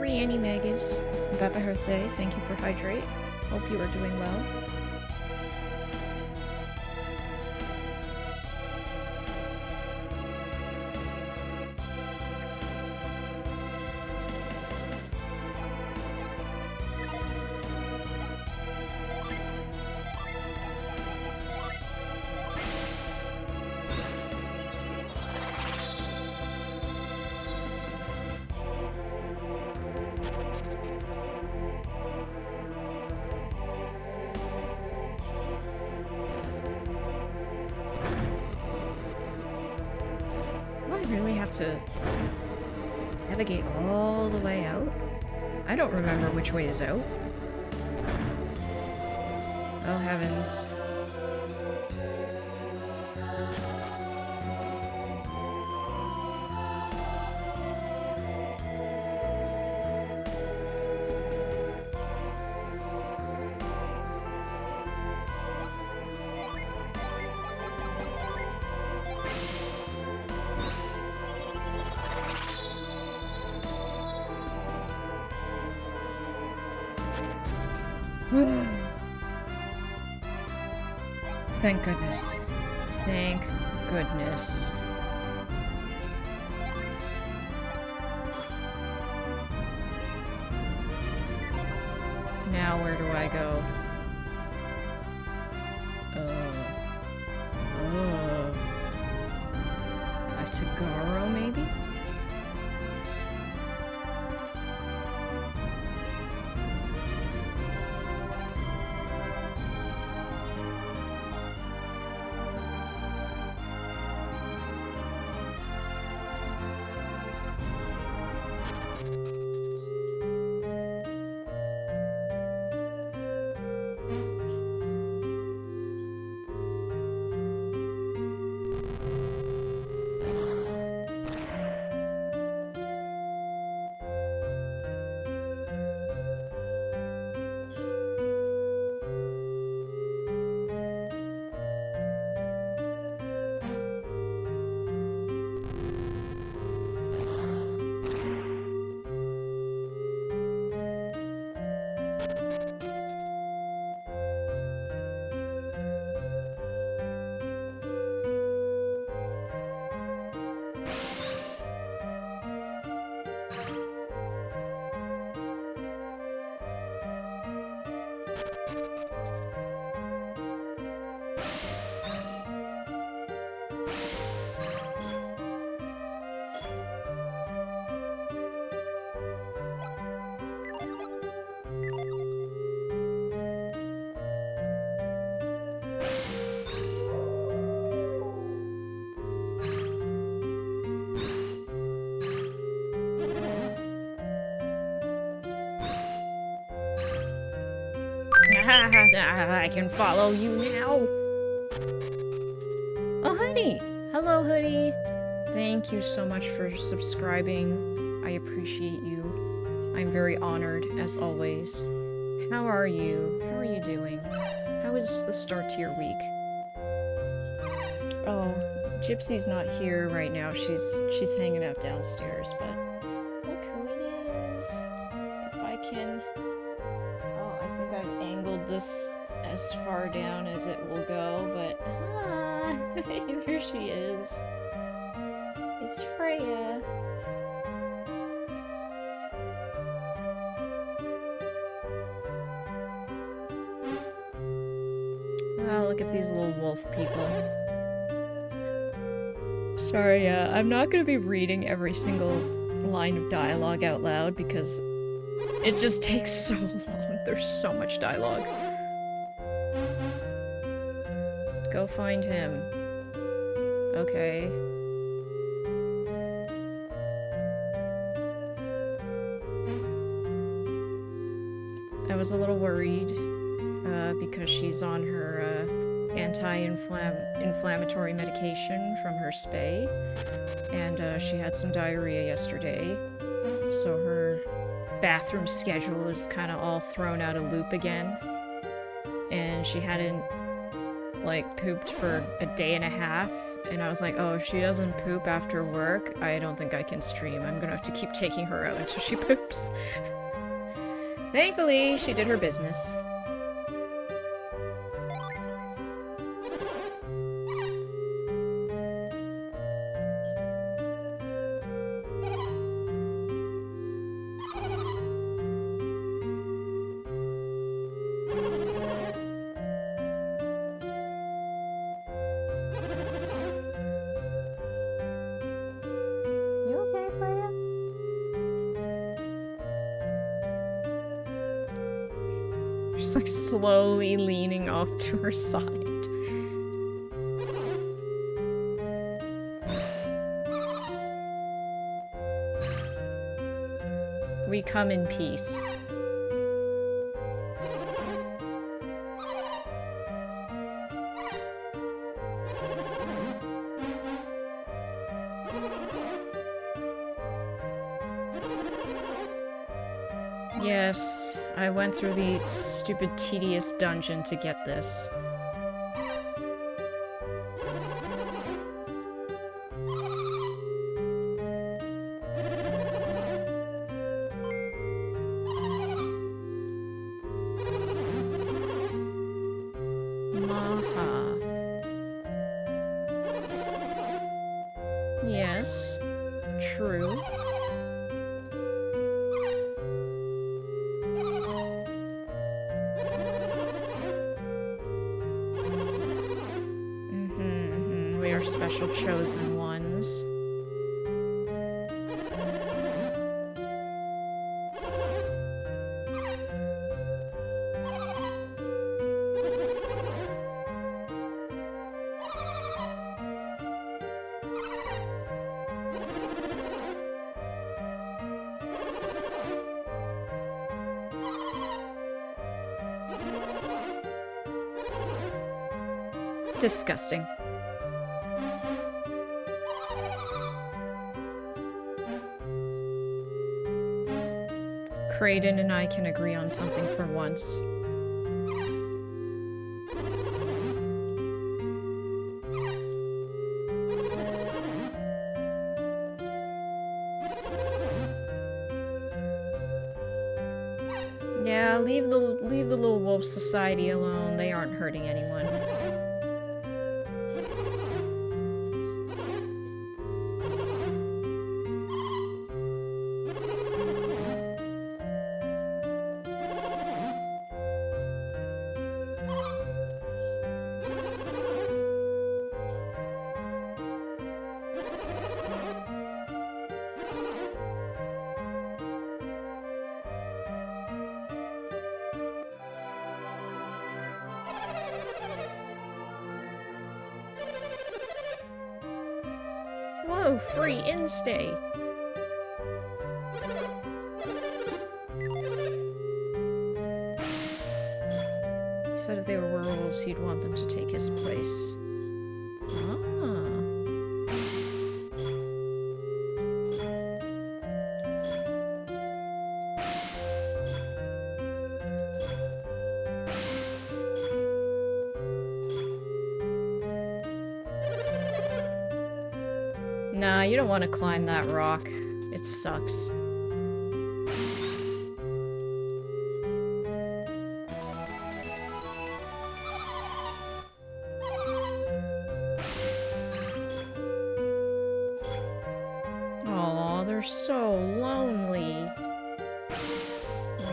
Sorry, Annie Magus. Happy birthday. Thank you for hydrate. Hope you are doing well. To navigate all the way out? I don't remember which way is out. Oh heavens. Thank goodness. Thank goodness. Now where do I go? Back to Garo, maybe? I can follow you now. Oh, Hoodie! Hello, Hoodie. Thank you so much for subscribing. I appreciate you. I'm very honored, as always. How are you? How are you doing? How is the start to your week? Oh, Gypsy's not here right now. She's hanging out downstairs, but look who it is. If I can... Oh, I think I've angled this as far down as it will go, but there she is. It's Freya. Oh, look at these little wolf people. Sorry, I'm not gonna be reading every single line of dialogue out loud because it just takes so long. There's so much dialogue. Go find him. Okay. I was a little worried, because she's on her, anti-inflammatory medication from her spay, and, she had some diarrhea yesterday, so her bathroom schedule is kind of all thrown out of loop again, and she hadn't like, pooped for a day and a half, and I was like, oh, if she doesn't poop after work, I don't think I can stream. I'm gonna have to keep taking her out until she poops. Thankfully, she did her business. She's like slowly leaning off to her side. We come in peace. Yes, I went through the stupid, tedious dungeon to get this. Maha. Yes, true. We are special chosen ones. Disgusting. Kraden and I can agree on something for once. Yeah, leave the little wolf society alone. They aren't hurting anyone. Whoa, free in-stay! He said if they were werewolves, he'd want them to take his place. Nah, you don't want to climb that rock. It sucks. Aw, they're so lonely.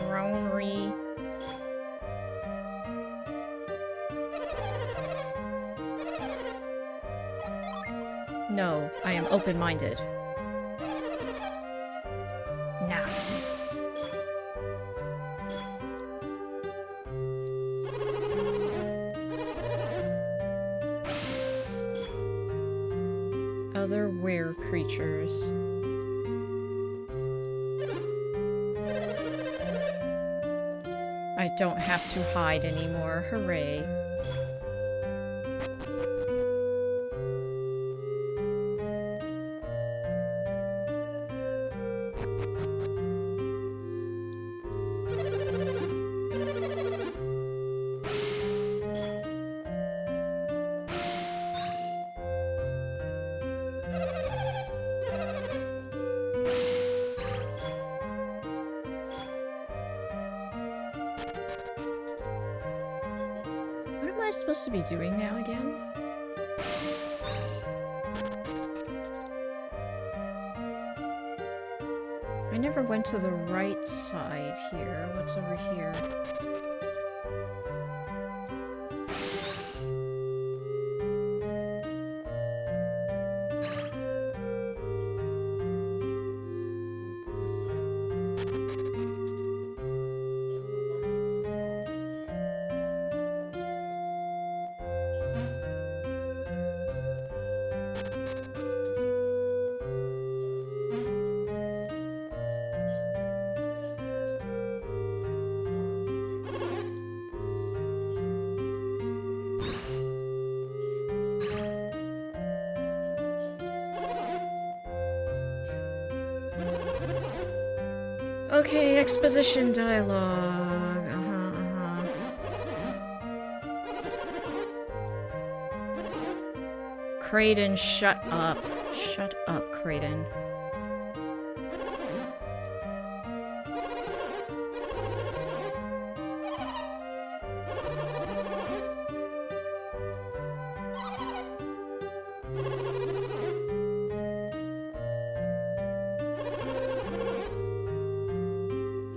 Lonely. No, I am open-minded. Nah. Other were creatures. I don't have to hide anymore. Hooray. supposed to be doing now again? I never went to the right side here. What's over here? Okay, exposition dialogue. Kraden, shut up. Shut up, Kraden.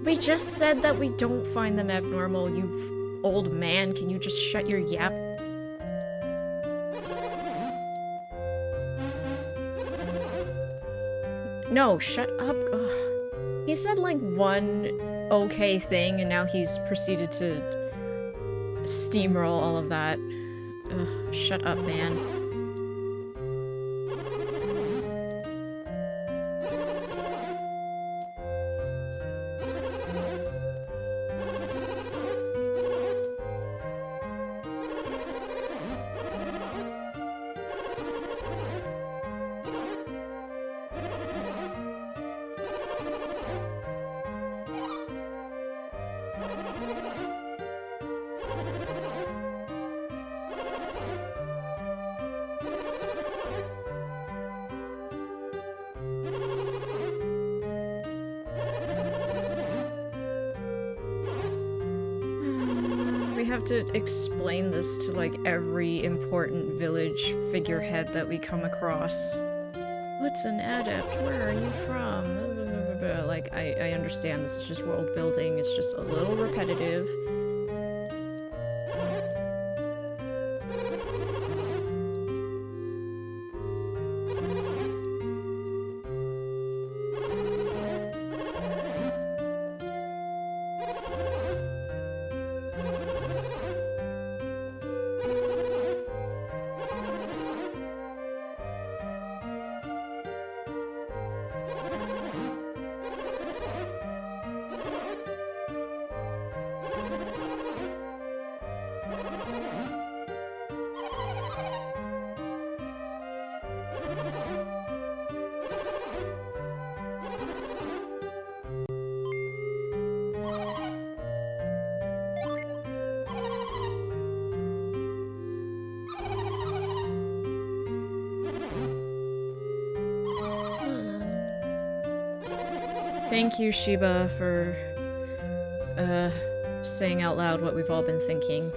We just said that we don't find them abnormal, you old man. Can you just shut your yap? No, shut up. Ugh. He said like one okay thing and now he's proceeded to steamroll all of that. Ugh, shut up, man. To explain this to like every important village figurehead that we come across. What's an adept? Where are you from? Like, I understand this is just world building, it's just a little repetitive. Thank you, Shiba, for saying out loud what we've all been thinking.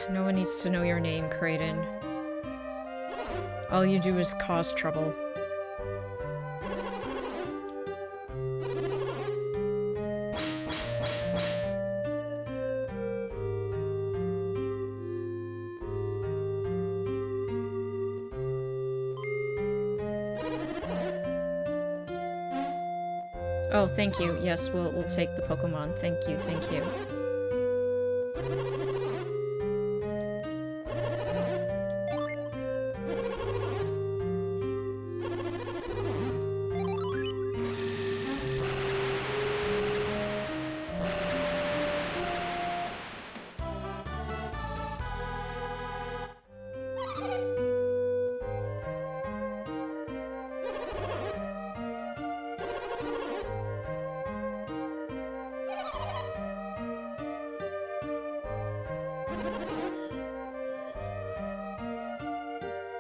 No one needs to know your name, Kraden. All you do is cause trouble. Oh, thank you. Yes, we'll take the Pokemon. Thank you, thank you.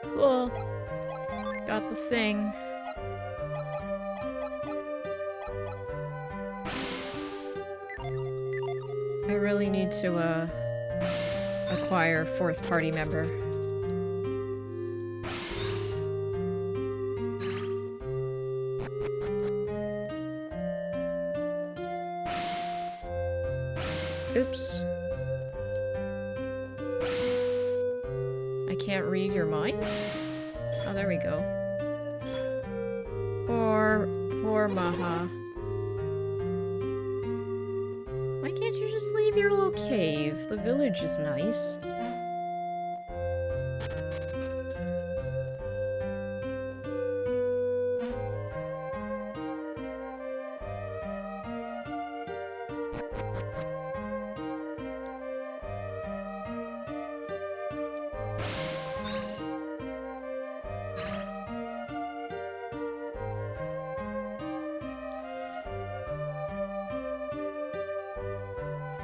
Cool. Got the thing. I really need to, acquire fourth party member. Oops. I can't read your mind? Oh, there we go. Poor Maha. Why can't you just leave your little cave? The village is nice.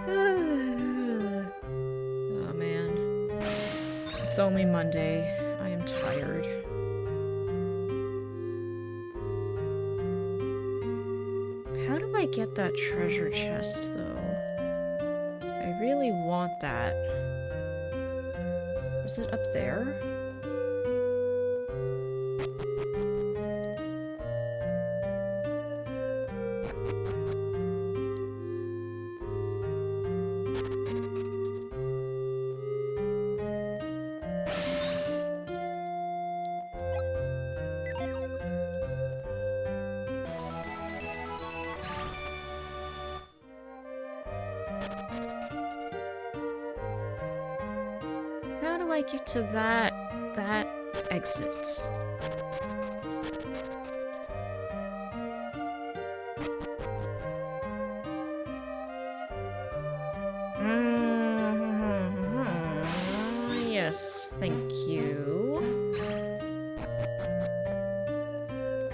Oh man. It's only Monday. I am tired. How do I get that treasure chest, though? I really want that. Is it up there? How do I get to that exit? Yes, thank you.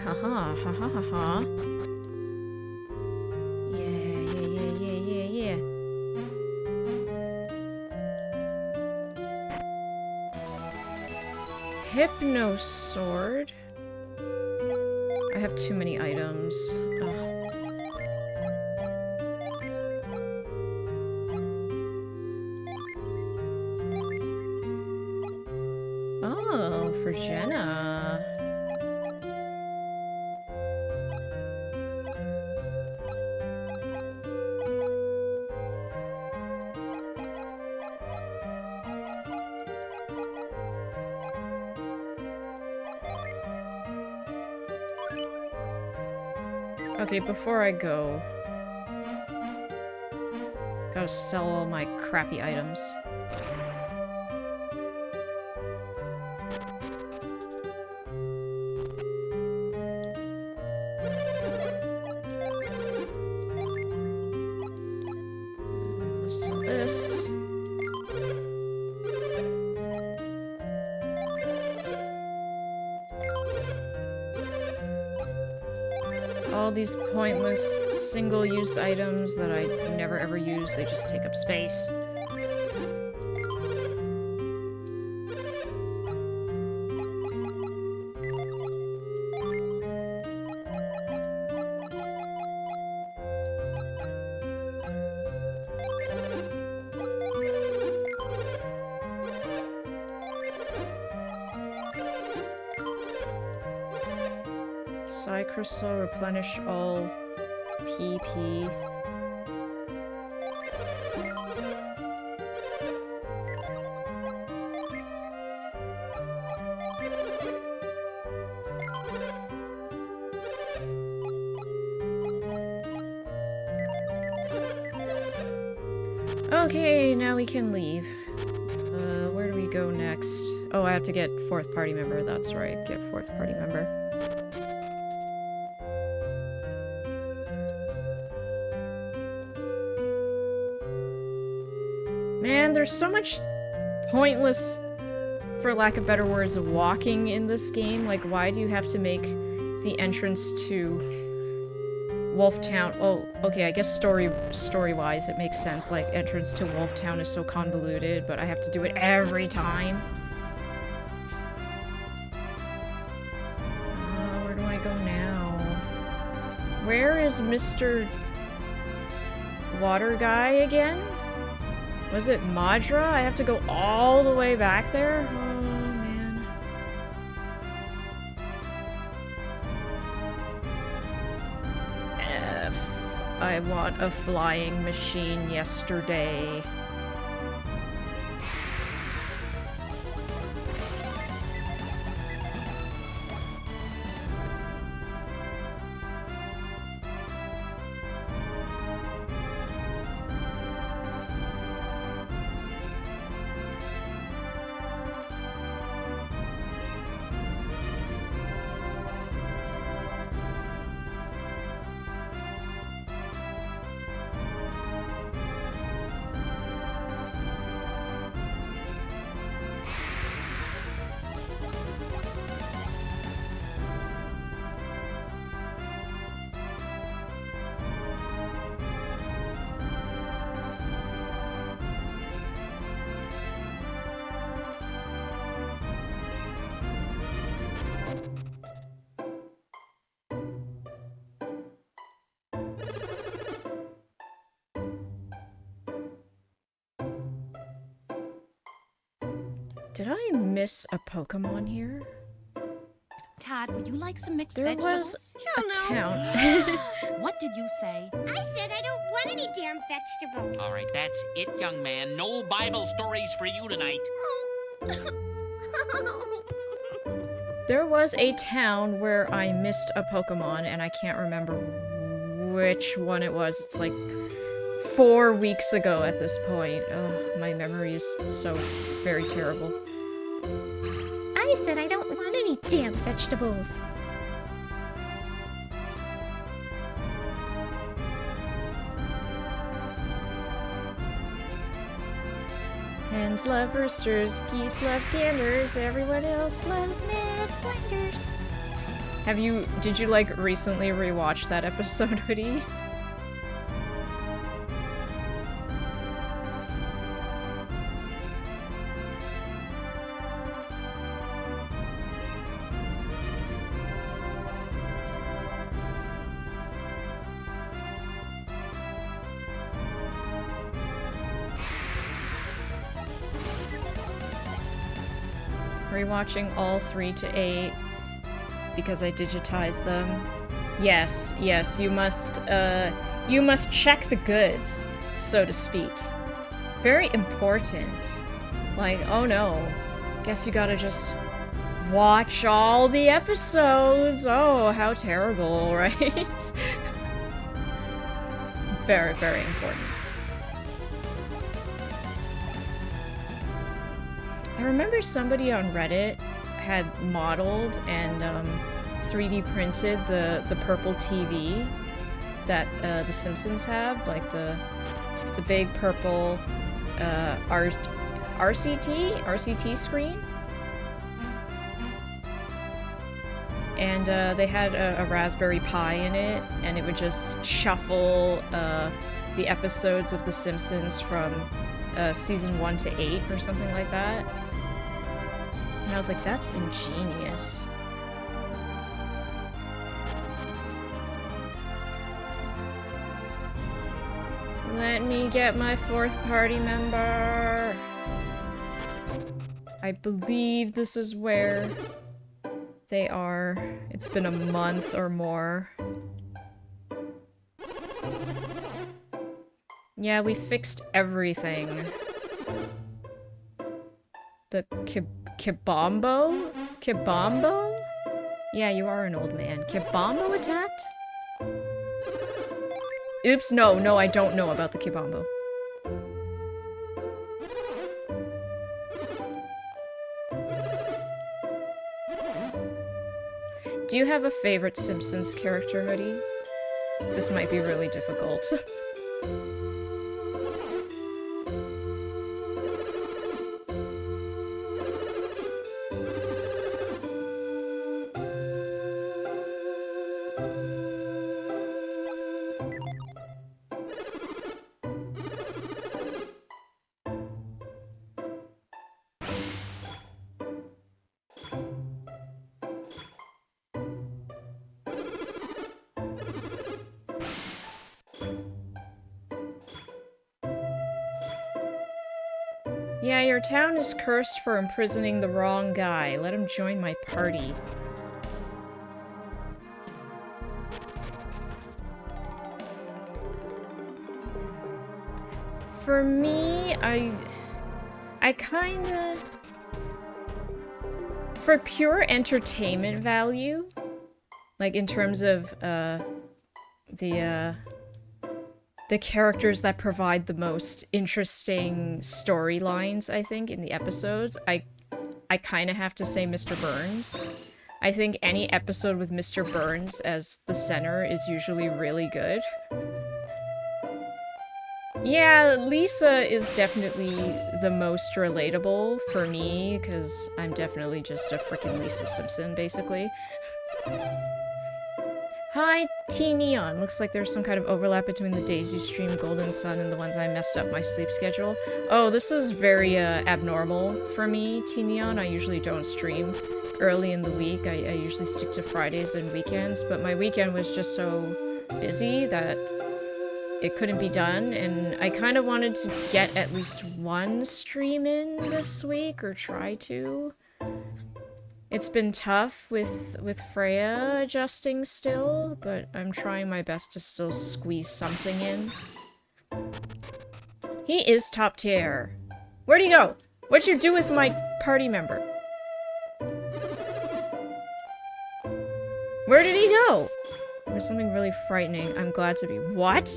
Haha, ha ha ha ha. Yeah. Hypno sword. I have too many items. Ugh. Oh, for Jenna. Okay, before I go, gotta sell all my crappy items. Sell this. All these pointless single-use items that I never ever use, they just take up space. Psi crystal, replenish all PP. Okay, now we can leave. Where do we go next? Oh, I have to get fourth party member, that's right, get fourth party member. Man, there's so much pointless, for lack of better words, walking in this game. Like, why do you have to make the entrance to Wolf Town. Oh, okay, I guess story-wise it makes sense. Like, entrance to Wolf Town is so convoluted, but I have to do it every time. Where do I go now? Where is Mr. Water Guy again? Was it Madra? I have to go all the way back there? Oh, man. I want a flying machine yesterday. Did I miss a Pokemon here? Todd, would you like some mixed There vegetables? was a town. What did you say? I said I don't want any damn vegetables. All right, that's it, young man. No Bible stories for you tonight. There was a town where I missed a Pokemon, and I can't remember which one it was. It's like 4 weeks ago at this point. Oh, my memory is so very terrible. I said I don't want any damn vegetables. Hens love roosters, geese love ganders, everyone else loves Ned Flanders. Did you like recently rewatch that episode, Hoodie? Rewatching all 3 to 8 because I digitized them. Yes, you must check the goods, so to speak. Very important. Like, oh no, guess you gotta just watch all the episodes. Oh, how terrible, right? Very, very important. I remember somebody on Reddit had modeled and 3D printed the purple TV that the Simpsons have, like the big purple RCT screen. And they had a Raspberry Pi in it, and it would just shuffle the episodes of The Simpsons from season 1 to 8 or something like that. And I was like, that's ingenious. Let me get my 4th party member. I believe this is where they are. It's been a month or more. Yeah, we fixed everything. The Kibombo? Kibombo? Yeah, you are an old man. Kibombo attacked? Oops, no, I don't know about the Kibombo. Do you have a favorite Simpsons character, Hoodie? This might be really difficult. Yeah, your town is cursed for imprisoning the wrong guy. Let him join my party. For me, I kinda... For pure entertainment value, like in terms of, the characters that provide the most interesting storylines, I think, in the episodes, I kind of have to say Mr. Burns. I think any episode with Mr. Burns as the center is usually really good. Yeah, Lisa is definitely the most relatable for me, because I'm definitely just a freaking Lisa Simpson, basically. Hi, T-Neon. Looks like there's some kind of overlap between the days you stream Golden Sun and the ones I messed up my sleep schedule. Oh, this is very abnormal for me, T-Neon. I usually don't stream early in the week. I usually stick to Fridays and weekends, but my weekend was just so busy that it couldn't be done, and I kind of wanted to get at least one stream in this week, or try to. It's been tough with Freya adjusting still, but I'm trying my best to still squeeze something in. He is top tier. Where'd he go? What'd you do with my party member? Where did he go? There was something really frightening. I'm glad to be— What?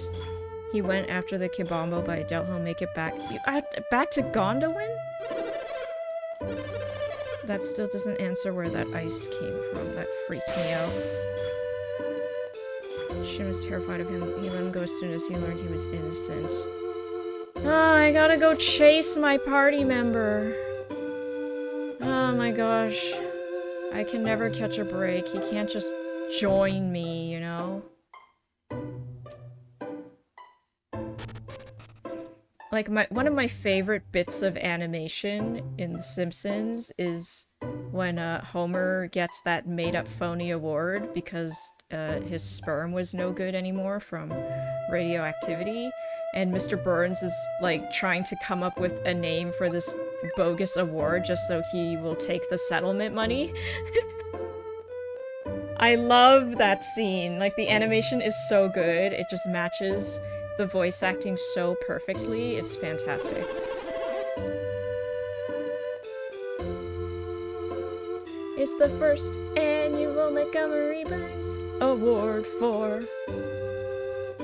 He went after the Kibombo, but I doubt he'll make it back. Back to Gondolin? That still doesn't answer where that ice came from. That freaked me out. Shin was terrified of him. He let him go as soon as he learned he was innocent. Oh, I gotta go chase my party member. Oh my gosh. I can never catch a break. He can't just join me, you know? Like, one of my favorite bits of animation in The Simpsons is when Homer gets that made-up phony award because his sperm was no good anymore from radioactivity, and Mr. Burns is, like, trying to come up with a name for this bogus award just so he will take the settlement money. I love that scene. Like, the animation is so good, it just matches the voice acting so perfectly. It's fantastic. It's the first annual Montgomery Burns Award for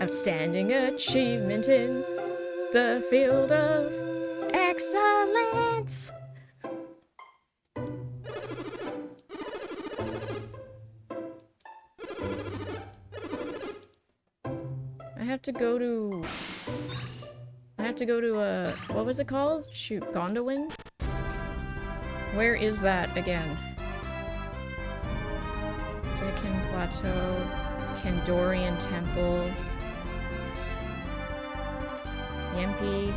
outstanding achievement in the field of excellence. I have to go to, what was it called? Shoot, Gondolin? Where is that again? Deakin Plateau, Kandorian Temple, Yempi,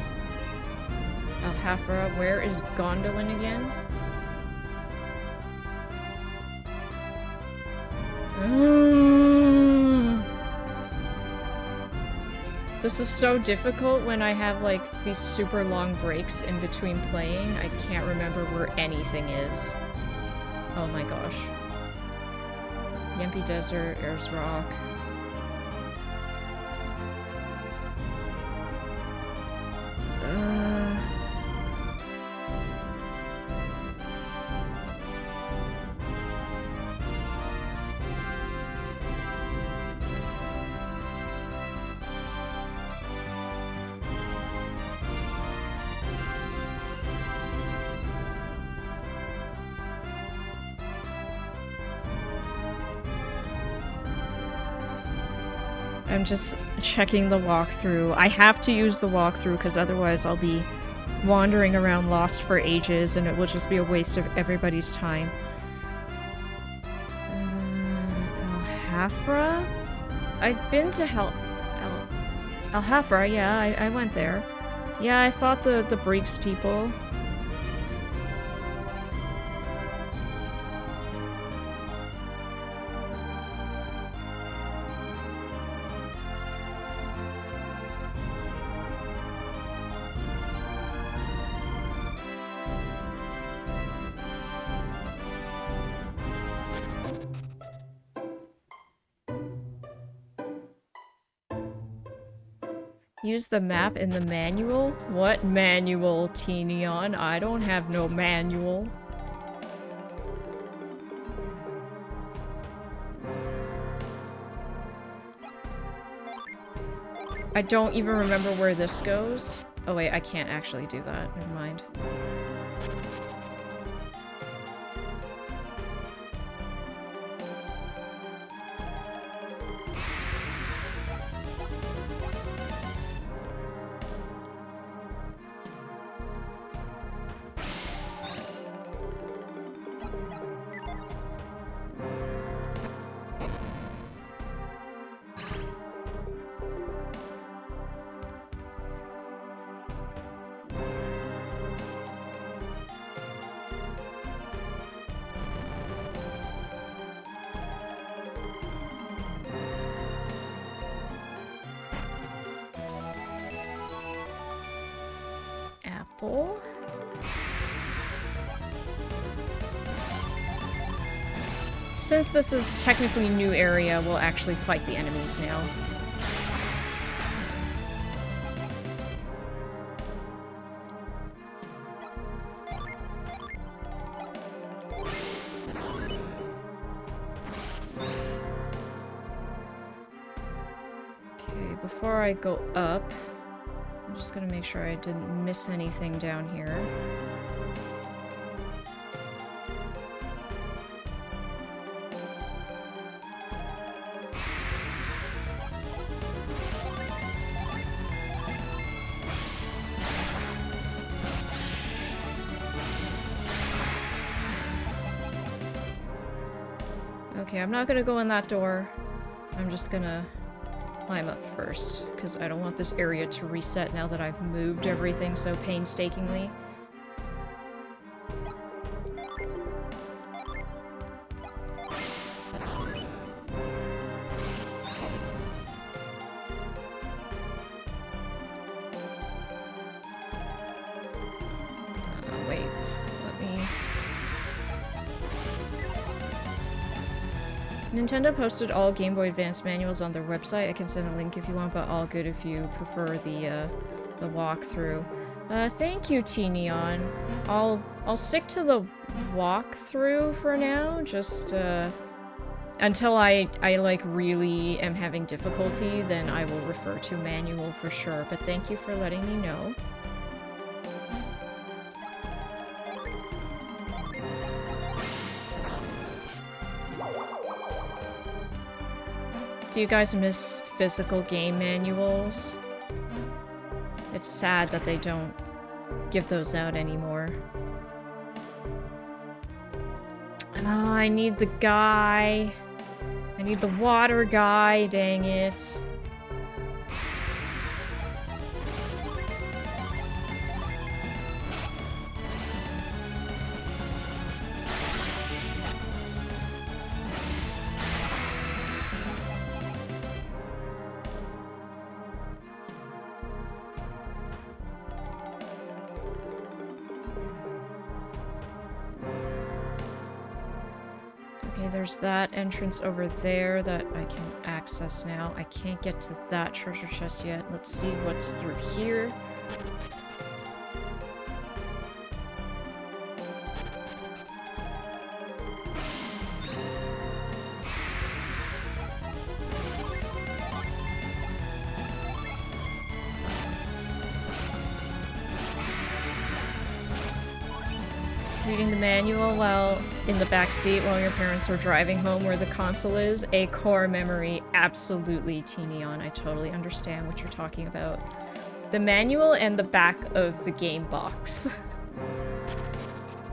Alhafra. Where is Gondolin again? This is so difficult when I have, like, these super long breaks in between playing. I can't remember where anything is. Oh my gosh. Yempi Desert, Ayers Rock. I'm just checking the walkthrough. I have to use the walkthrough because otherwise I'll be wandering around lost for ages and it will just be a waste of everybody's time. Alhafra? I've been to Alhafra, yeah, I went there. Yeah, I fought the Breeks people. Use the map in the manual? What manual, Teenion? I don't have no manual. I don't even remember where this goes. Oh wait, I can't actually do that. Never mind. Apple. Since this is technically a new area, we'll actually fight the enemies now. Okay, before I go up, I'm just gonna make sure I didn't miss anything down here. Okay, I'm not gonna go in that door. I'm just gonna climb up first, because I don't want this area to reset now that I've moved everything so painstakingly. Wait, let me... Nintendo posted all Game Boy Advance manuals on their website. I can send a link if you want, but all good if you prefer the walkthrough. Thank you, T-Neon. I'll stick to the walkthrough for now, just until I like really am having difficulty, then I will refer to manual for sure. But thank you for letting me know. Do you guys miss physical game manuals? It's sad that they don't give those out anymore. Oh, I need the guy. I need the water guy, dang it. Okay, there's that entrance over there that I can access now. I can't get to that treasure chest yet. Let's see what's through here. Reading the manual while in the back seat while your parents were driving home where the console is. A core memory. Absolutely, T-Neon. I totally understand what you're talking about. The manual and the back of the game box.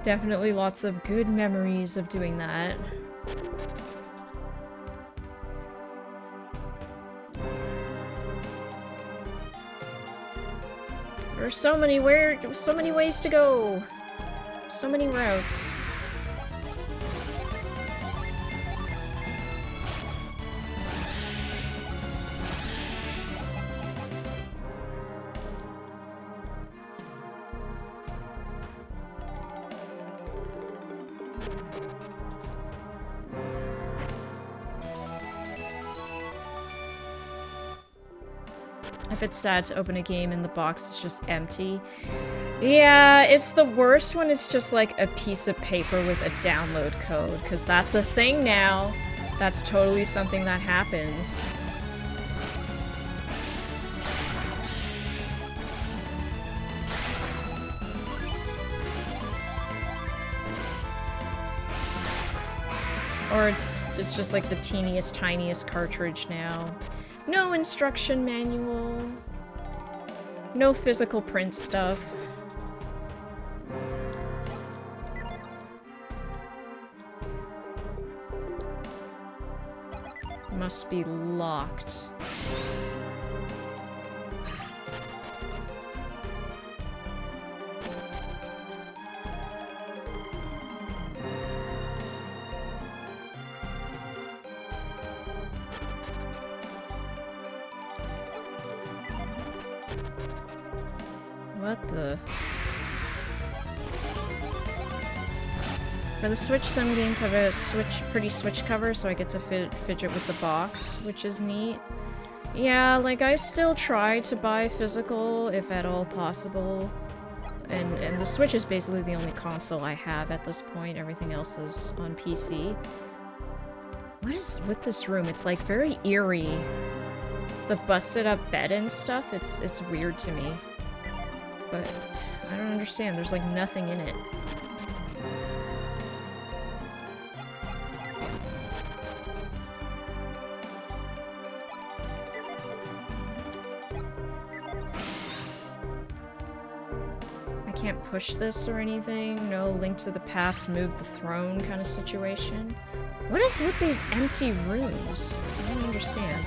Definitely lots of good memories of doing that. There are so many ways to go. So many routes. A bit sad to open a game and the box is just empty. Yeah, it's the worst when it's just like a piece of paper with a download code, because that's a thing now. That's totally something that happens. Or it's just like the teeniest, tiniest cartridge now. No instruction manual. No physical print stuff. Must be locked. What the? For the Switch, some games have a pretty Switch cover, so I get to fidget with the box, which is neat. Yeah, like, I still try to buy physical, if at all possible. And the Switch is basically the only console I have at this point. Everything else is on PC. What is with this room? It's, like, very eerie. The busted up bed and stuff, it's weird to me. But I don't understand. There's, like, nothing in it. Can't push this or anything. No Link to the Past, move the throne kind of situation. What is with these empty rooms? I don't understand.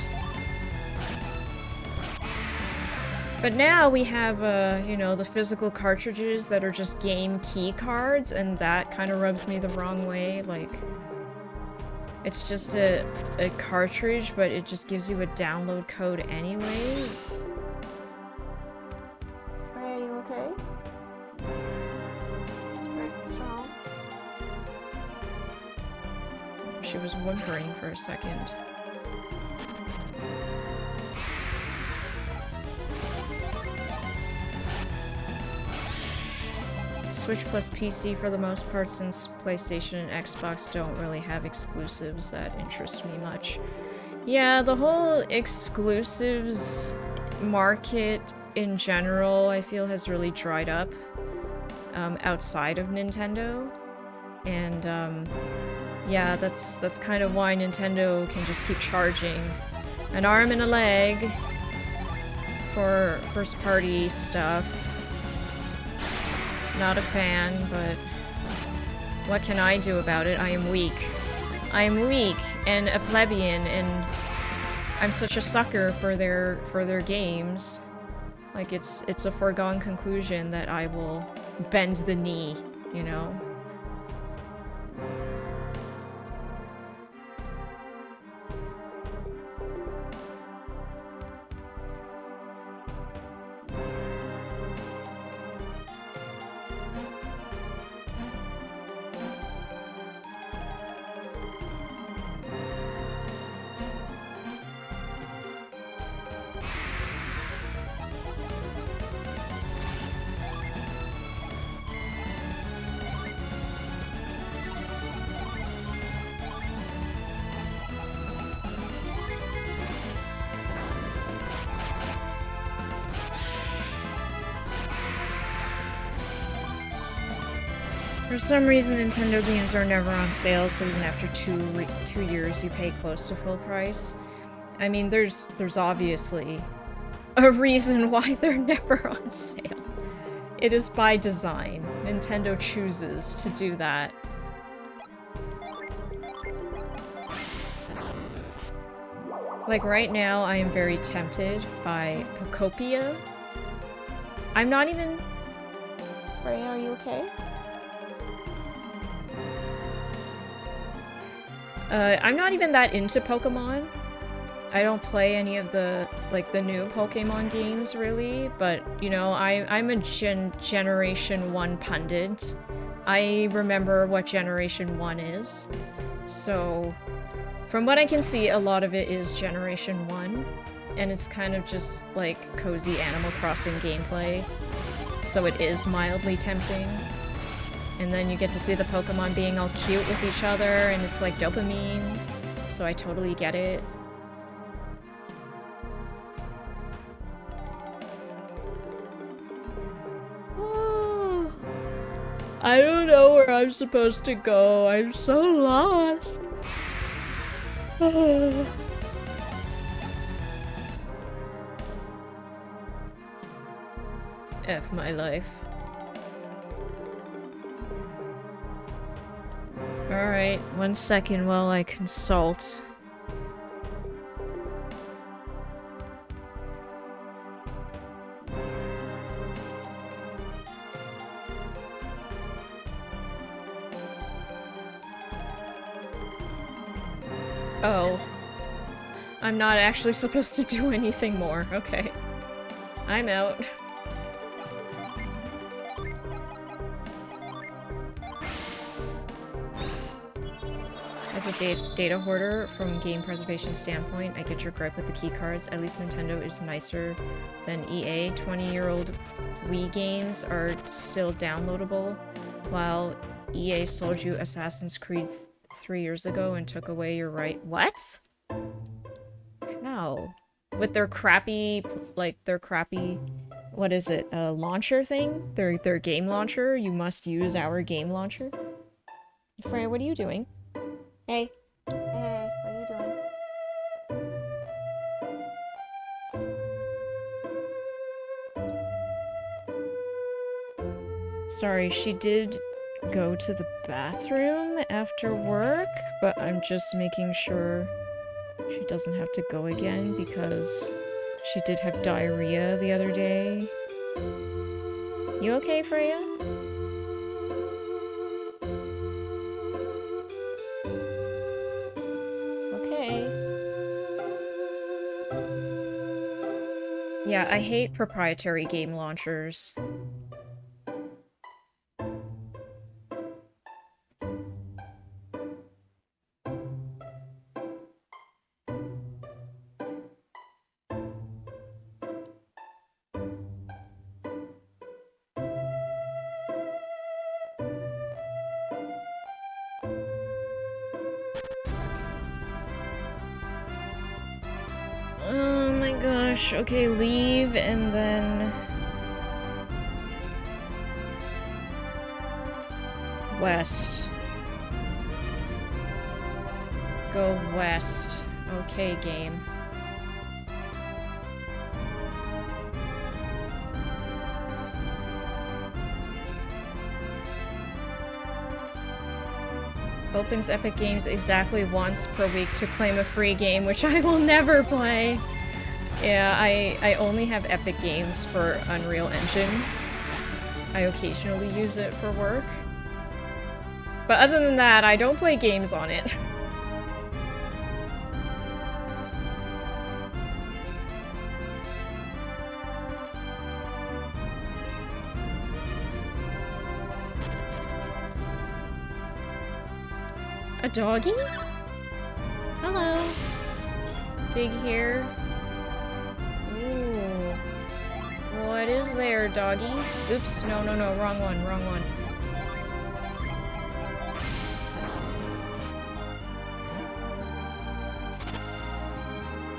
But now we have, you know, the physical cartridges that are just game key cards, and that kind of rubs me the wrong way. Like, it's just a cartridge, but it just gives you a download code anyway. Are you okay? She was whimpering for a second. Switch plus PC for the most part, since PlayStation and Xbox don't really have exclusives that interest me much. Yeah, the whole exclusives market in general, I feel, has really dried up outside of Nintendo. And, yeah, that's kind of why Nintendo can just keep charging an arm and a leg for first-party stuff. Not a fan, but what can I do about it? I am weak. I am weak and a plebeian, and I'm such a sucker for their games. Like, it's a foregone conclusion that I will bend the knee, you know? For some reason, Nintendo games are never on sale, so even after two years, you pay close to full price. I mean, there's obviously a reason why they're never on sale. It is by design. Nintendo chooses to do that. Like, right now, I am very tempted by Pokopia. I'm not even... Freya, are you okay? I'm not even that into Pokemon. I don't play any of the, like, the new Pokemon games, really, but, you know, I'm a Generation 1 pundit. I remember what Generation 1 is, so from what I can see, a lot of it is Generation 1. and it's kind of just like cozy Animal Crossing gameplay, so it is mildly tempting. And then you get to see the Pokemon being all cute with each other, and it's like dopamine, so I totally get it. I don't know where I'm supposed to go. I'm so lost. F my life. Alright, 1 second while I consult. Oh. I'm not actually supposed to do anything more. Okay. I'm out. As a data hoarder, from game preservation standpoint, I get your gripe with the keycards. At least Nintendo is nicer than EA. 20-year-old Wii games are still downloadable, while EA sold you Assassin's Creed 3 years ago and took away your right. What? How? With their crappy, what is it, launcher thing? Their game launcher? You must use our game launcher? Freya, what are you doing? Hey. Hey, what are you doing? Sorry, she did go to the bathroom after work, but I'm just making sure she doesn't have to go again because she did have diarrhea the other day. You okay, Freya? Yeah, I hate proprietary game launchers. Oh my gosh, okay, leave and then... west. Go west. Okay, game. Opens Epic Games exactly once per week to claim a free game, which I will never play. Yeah, I only have Epic Games for Unreal Engine. I occasionally use it for work. But other than that, I don't play games on it. A doggy? Hello. Dig here. Ooh. What is there, doggy? Oops, no, wrong one.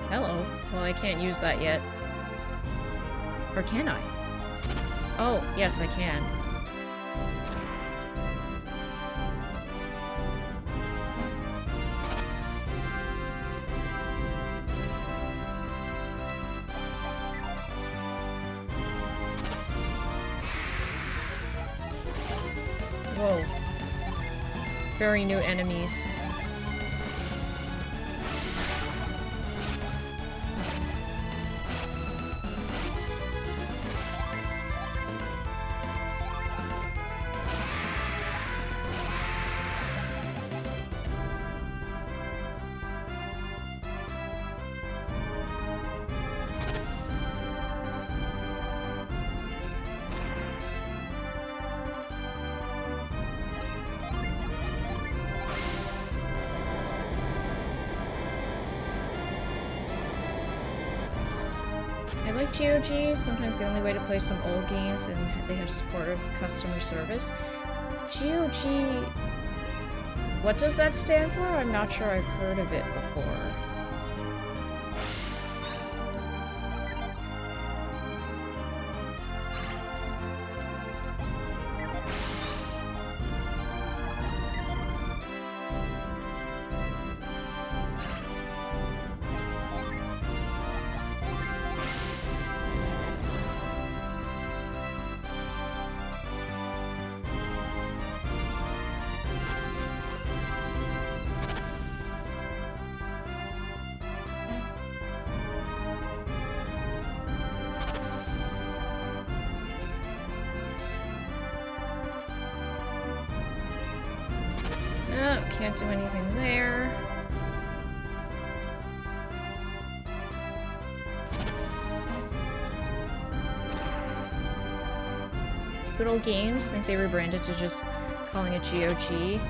Hello. Well, I can't use that yet. Or can I? Oh, yes, I can. Whoa. Very new enemies. I like GOG, sometimes the only way to play some old games, and they have supportive customer service. GOG... What does that stand for? I'm not sure I've heard of it before. No, can't do anything there. Good Old Games, I think they rebranded to just calling it GOG.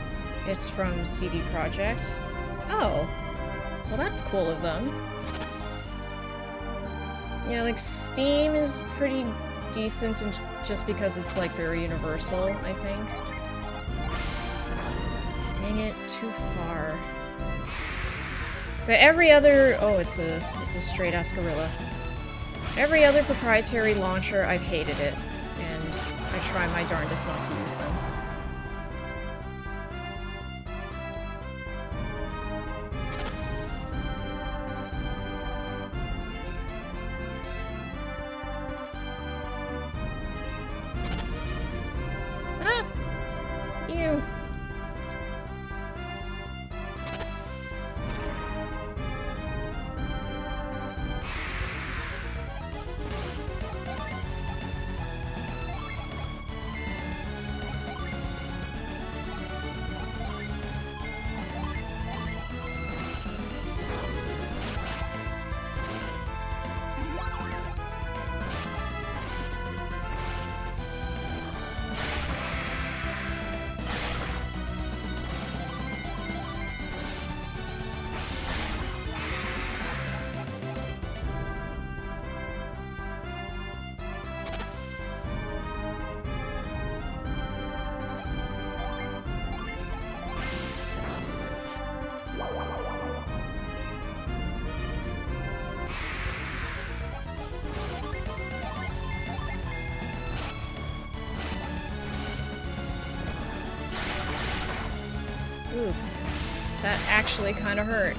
It's from CD Projekt. Oh, well that's cool of them. Yeah, like Steam is pretty decent and just because it's like very universal, I think. Dang it, too far. But every other... Oh, it's a straight-ass gorilla. Every other proprietary launcher, I've hated it. And I try my darndest not to use them. Ah! Ew. Oof. That actually kind of hurt.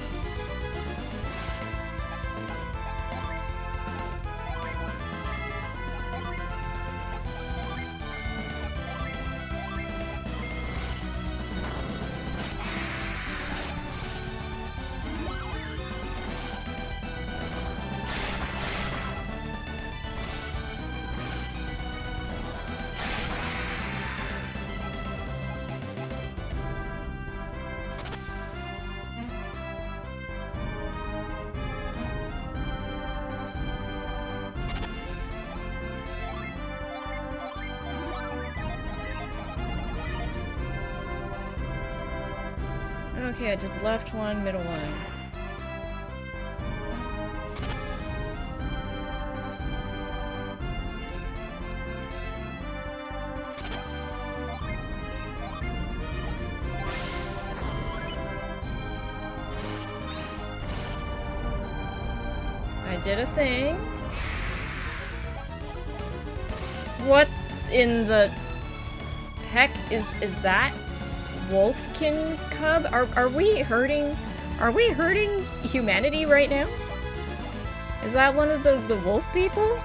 Okay, I did the left one, middle one. I did a thing. What in the heck is that? Wolfkin cub? Are we hurting humanity right now? Is that one of the wolf people?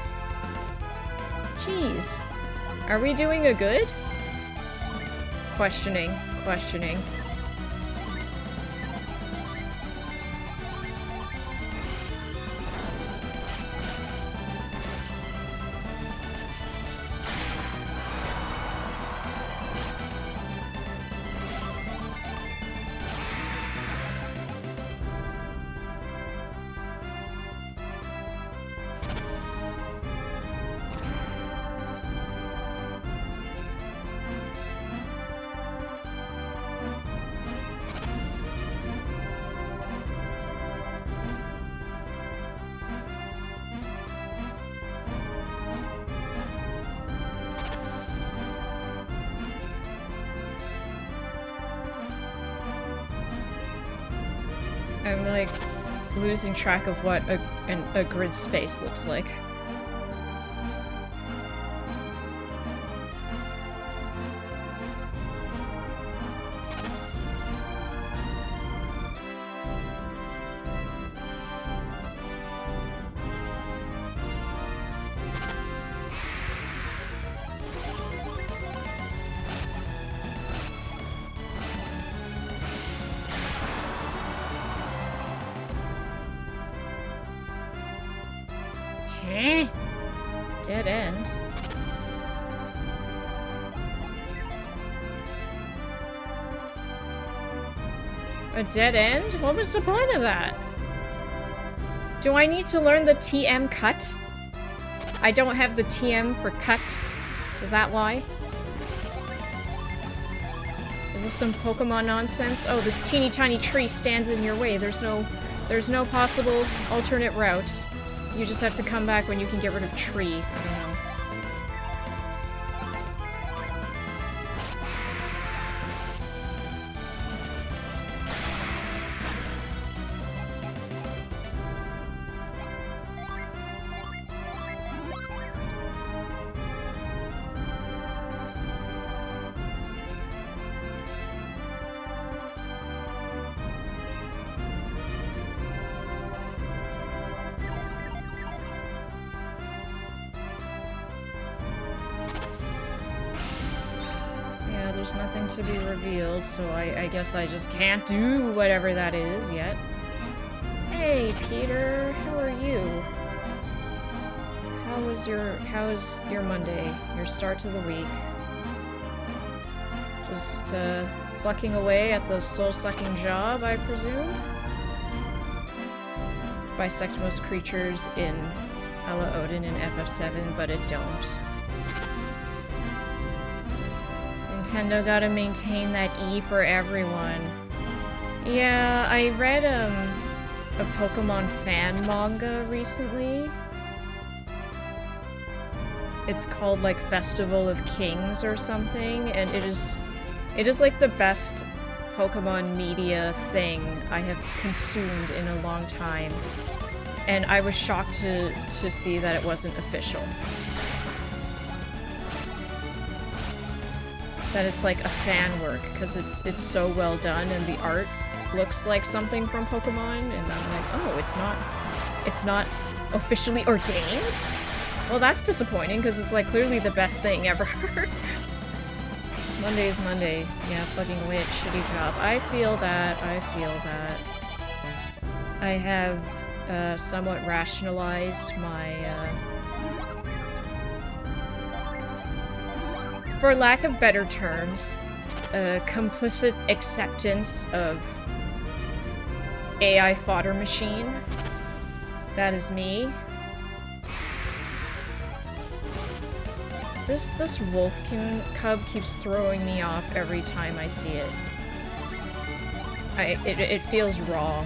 Jeez. Are we doing a good? Questioning. I'm like losing track of what a grid space looks like. Huh? Dead end. A dead end? What was the point of that? Do I need to learn the TM cut? I don't have the TM for cut. Is that why? Is this some Pokemon nonsense? Oh, this teeny tiny tree stands in your way. There's no possible alternate route. You just have to come back when you can get rid of tree. I don't know. Yeah, there's nothing to be revealed, so I guess I just can't do whatever that is yet. Hey, Peter, how are you? How is your Monday, your start to the week? Just, plucking away at the soul-sucking job, I presume? Bisect most creatures in Ala Odin and FF7, but it don't. Nintendo gotta maintain that E for everyone. Yeah, I read, a Pokemon fan manga recently. It's called, like, Festival of Kings or something, and it is like the best Pokemon media thing I have consumed in a long time. And I was shocked to see that it wasn't official. That it's like a fan work, because it's so well done and the art looks like something from Pokemon, and I'm like, oh, it's not officially ordained? Well, that's disappointing, because it's like clearly the best thing ever. Monday's Monday. Yeah, plugging away at shitty job. I feel that. I have somewhat rationalized my, for lack of better terms, complicit acceptance of AI fodder machine. That is me. This Wolfkin cub keeps throwing me off every time I see it. It feels wrong.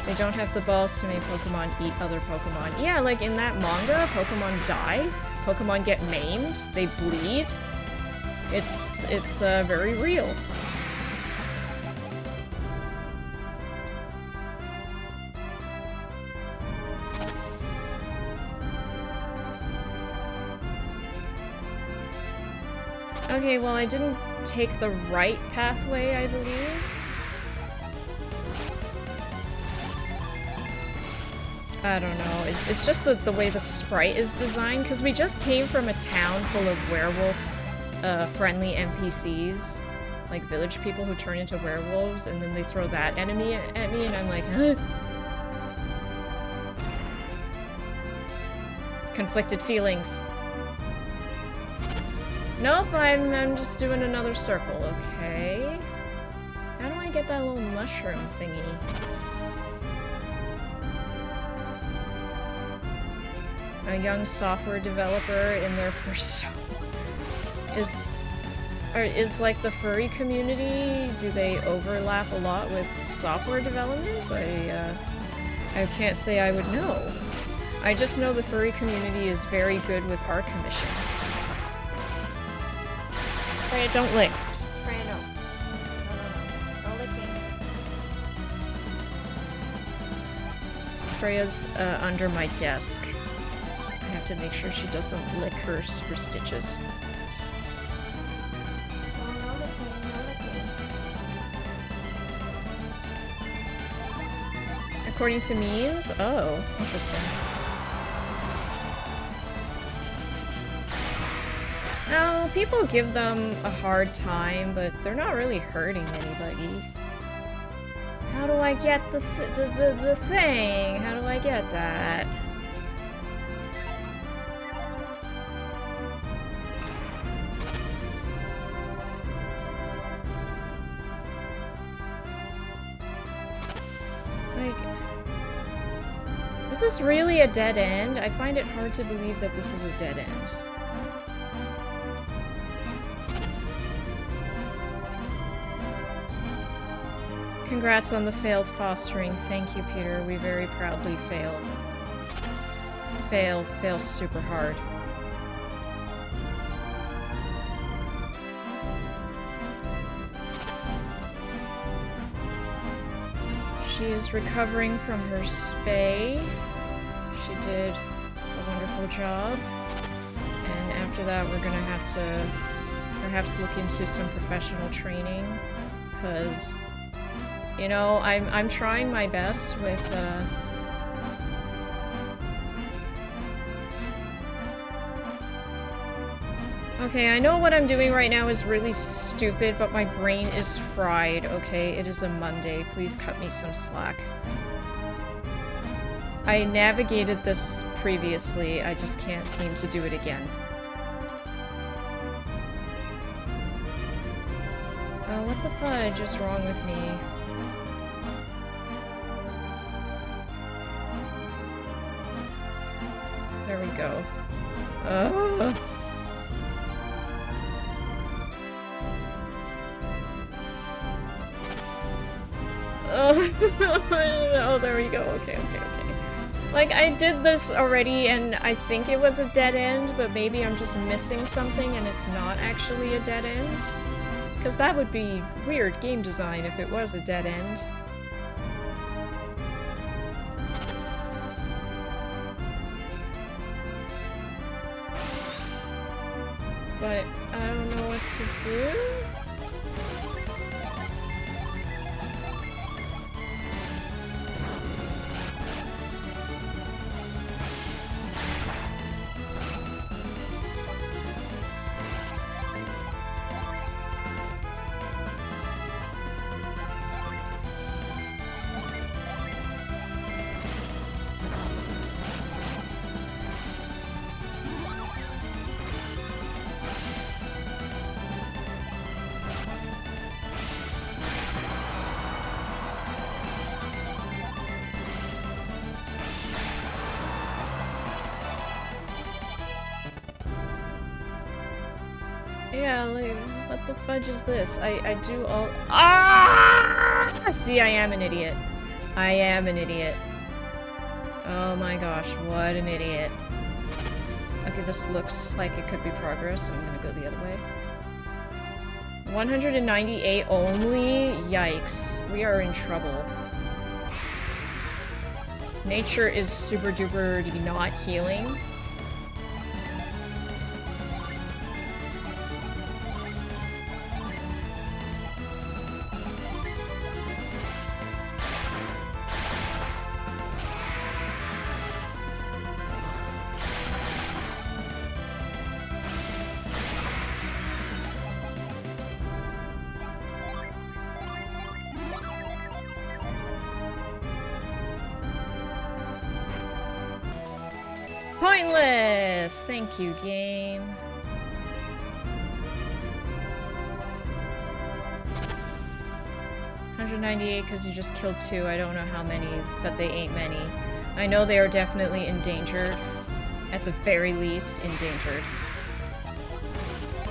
They don't have the balls to make Pokemon eat other Pokemon. Yeah, like in that manga, Pokemon die. Pokemon get maimed. They bleed. It's very real. Okay, well, I didn't take the right pathway, I believe. I don't know. It's just the way the sprite is designed, because we just came from a town full of werewolf-friendly NPCs. Like, village people who turn into werewolves, and then they throw that enemy at me, and I'm like, huh? Conflicted feelings. Nope, I'm just doing another circle, okay? How do I get that little mushroom thingy? A young software developer in their first is like the furry community, do they overlap a lot with software development? I can't say I would know. I just know the furry community is very good with art commissions. Freya, don't lick. Freya, no. No licking. Freya's under my desk. I have to make sure she doesn't lick her stitches. According to memes? Oh, interesting. No, people give them a hard time, but they're not really hurting anybody. How do I get the thing? How do I get that? Like, is this really a dead end? I find it hard to believe that this is a dead end. Congrats on the failed fostering. Thank you, Peter. We very proudly failed. Fail super hard. She's recovering from her spay. She did a wonderful job. And after that, we're gonna have to perhaps look into some professional training, because you know, I'm trying my best with, Okay, I know what I'm doing right now is really stupid, but my brain is fried, okay? It is a Monday. Please cut me some slack. I navigated this previously, I just can't seem to do it again. Oh, what the fudge is wrong with me? There we go. Oh, there we go. Okay. Like, I did this already, and I think it was a dead end, but maybe I'm just missing something and it's not actually a dead end. Because that would be weird game design if it was a dead end. But I don't know what to do. Yeah, like, what the fudge is this? I do all- Ah! See, I am an idiot. I am an idiot. Oh my gosh, what an idiot. Okay, this looks like it could be progress, so I'm gonna go the other way. 198 only? Yikes. We are in trouble. Nature is super duper not healing. Pointless! Thank you, game. $198 because you just killed 2. I don't know how many, but they ain't many. I know they are definitely endangered. At the very least, endangered.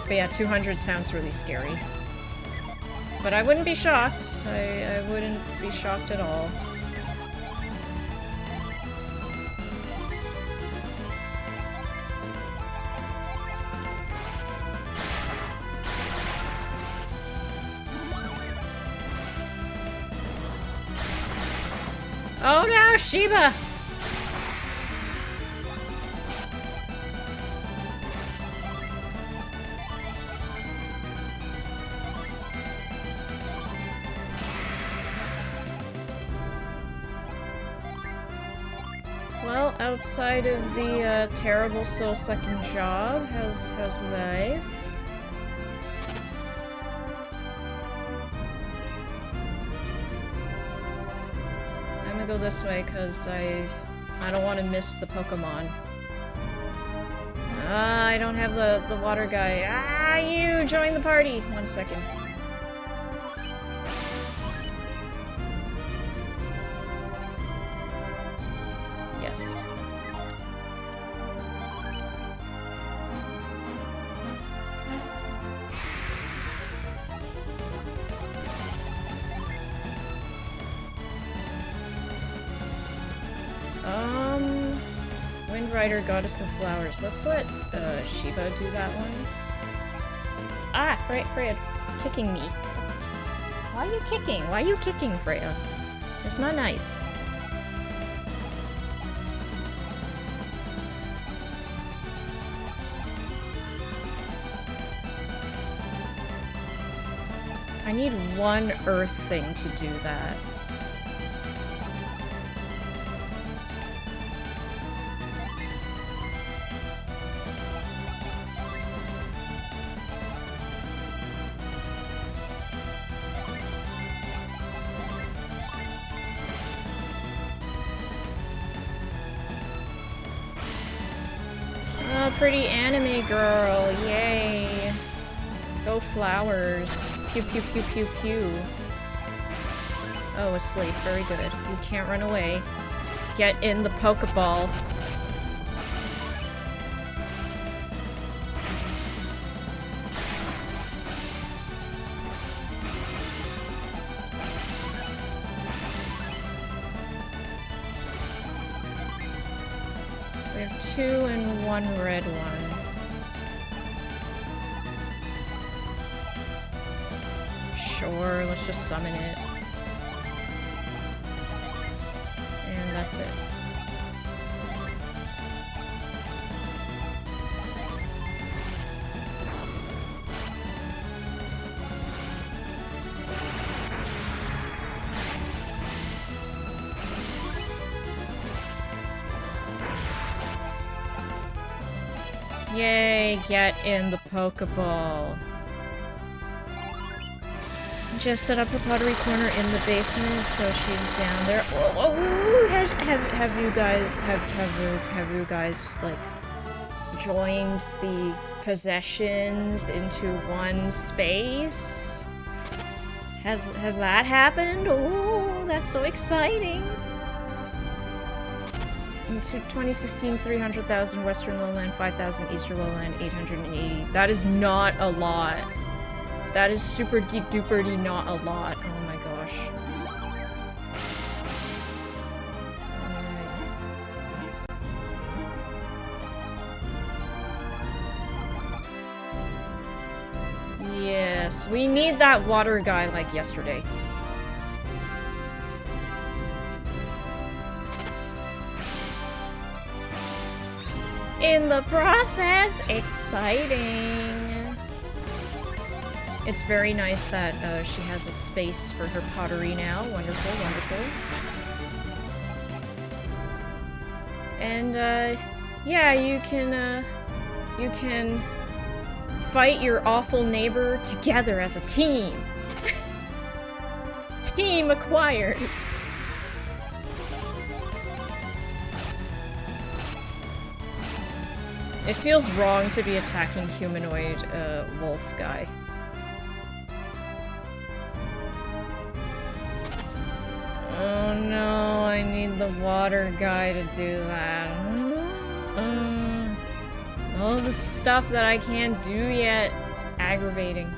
But yeah, 200 sounds really scary. But I wouldn't be shocked. I wouldn't be shocked at all. Oh no, Sheba! outside of the terrible soul-sucking job? How's life? I'm gonna go this way because I don't want to miss the Pokemon. I don't have the water guy. Ah, you join the party. 1 second. Yes. Wind Rider, Goddess of Flowers. Let's let Shiva do that one. Ah, Freya, kicking me. Why are you kicking? Why are you kicking, Freya? It's not nice. I need one earth thing to do that. Oh, pretty anime girl, yay. Go flowers. Pew pew pew pew pew. Oh, asleep, very good. You can't run away. Get in the Pokeball. We have 2 and 1 red one. Sure, let's just summon it. And that's it. Yay, get in the Pokeball. Just set up her pottery corner in the basement, so she's down there. Have you guys like joined the possessions into one space? Has that happened? Oh, that's so exciting! In 2016, 300,000 Western Lowland, 5,000 Eastern Lowland, 880. That is not a lot. That is super duper not a lot. Oh my gosh. Yes, we need that water guy like yesterday. In the process, exciting. It's very nice that she has a space for her pottery now. Wonderful, wonderful. And yeah, you can fight your awful neighbor together as a team. Team acquired. It feels wrong to be attacking humanoid wolf guy. Oh no, I need the water guy to do that. All the stuff that I can't do yet. It's aggravating.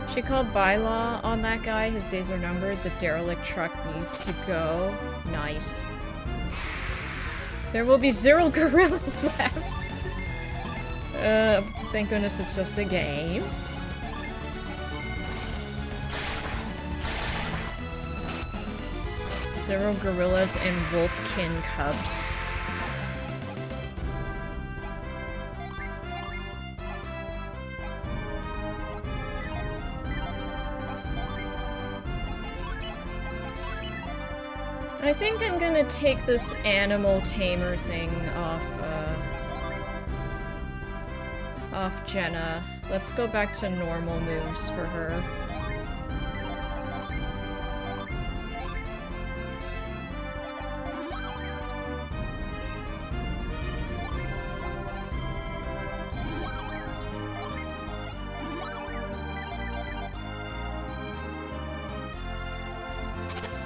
She called bylaw on that guy. His days are numbered. The derelict truck needs to go. Nice. There will be 0 gorillas left. Thank goodness it's just a game. Zero gorillas and wolfkin cubs. I think I'm gonna take this animal tamer thing off Jenna. Let's go back to normal moves for her.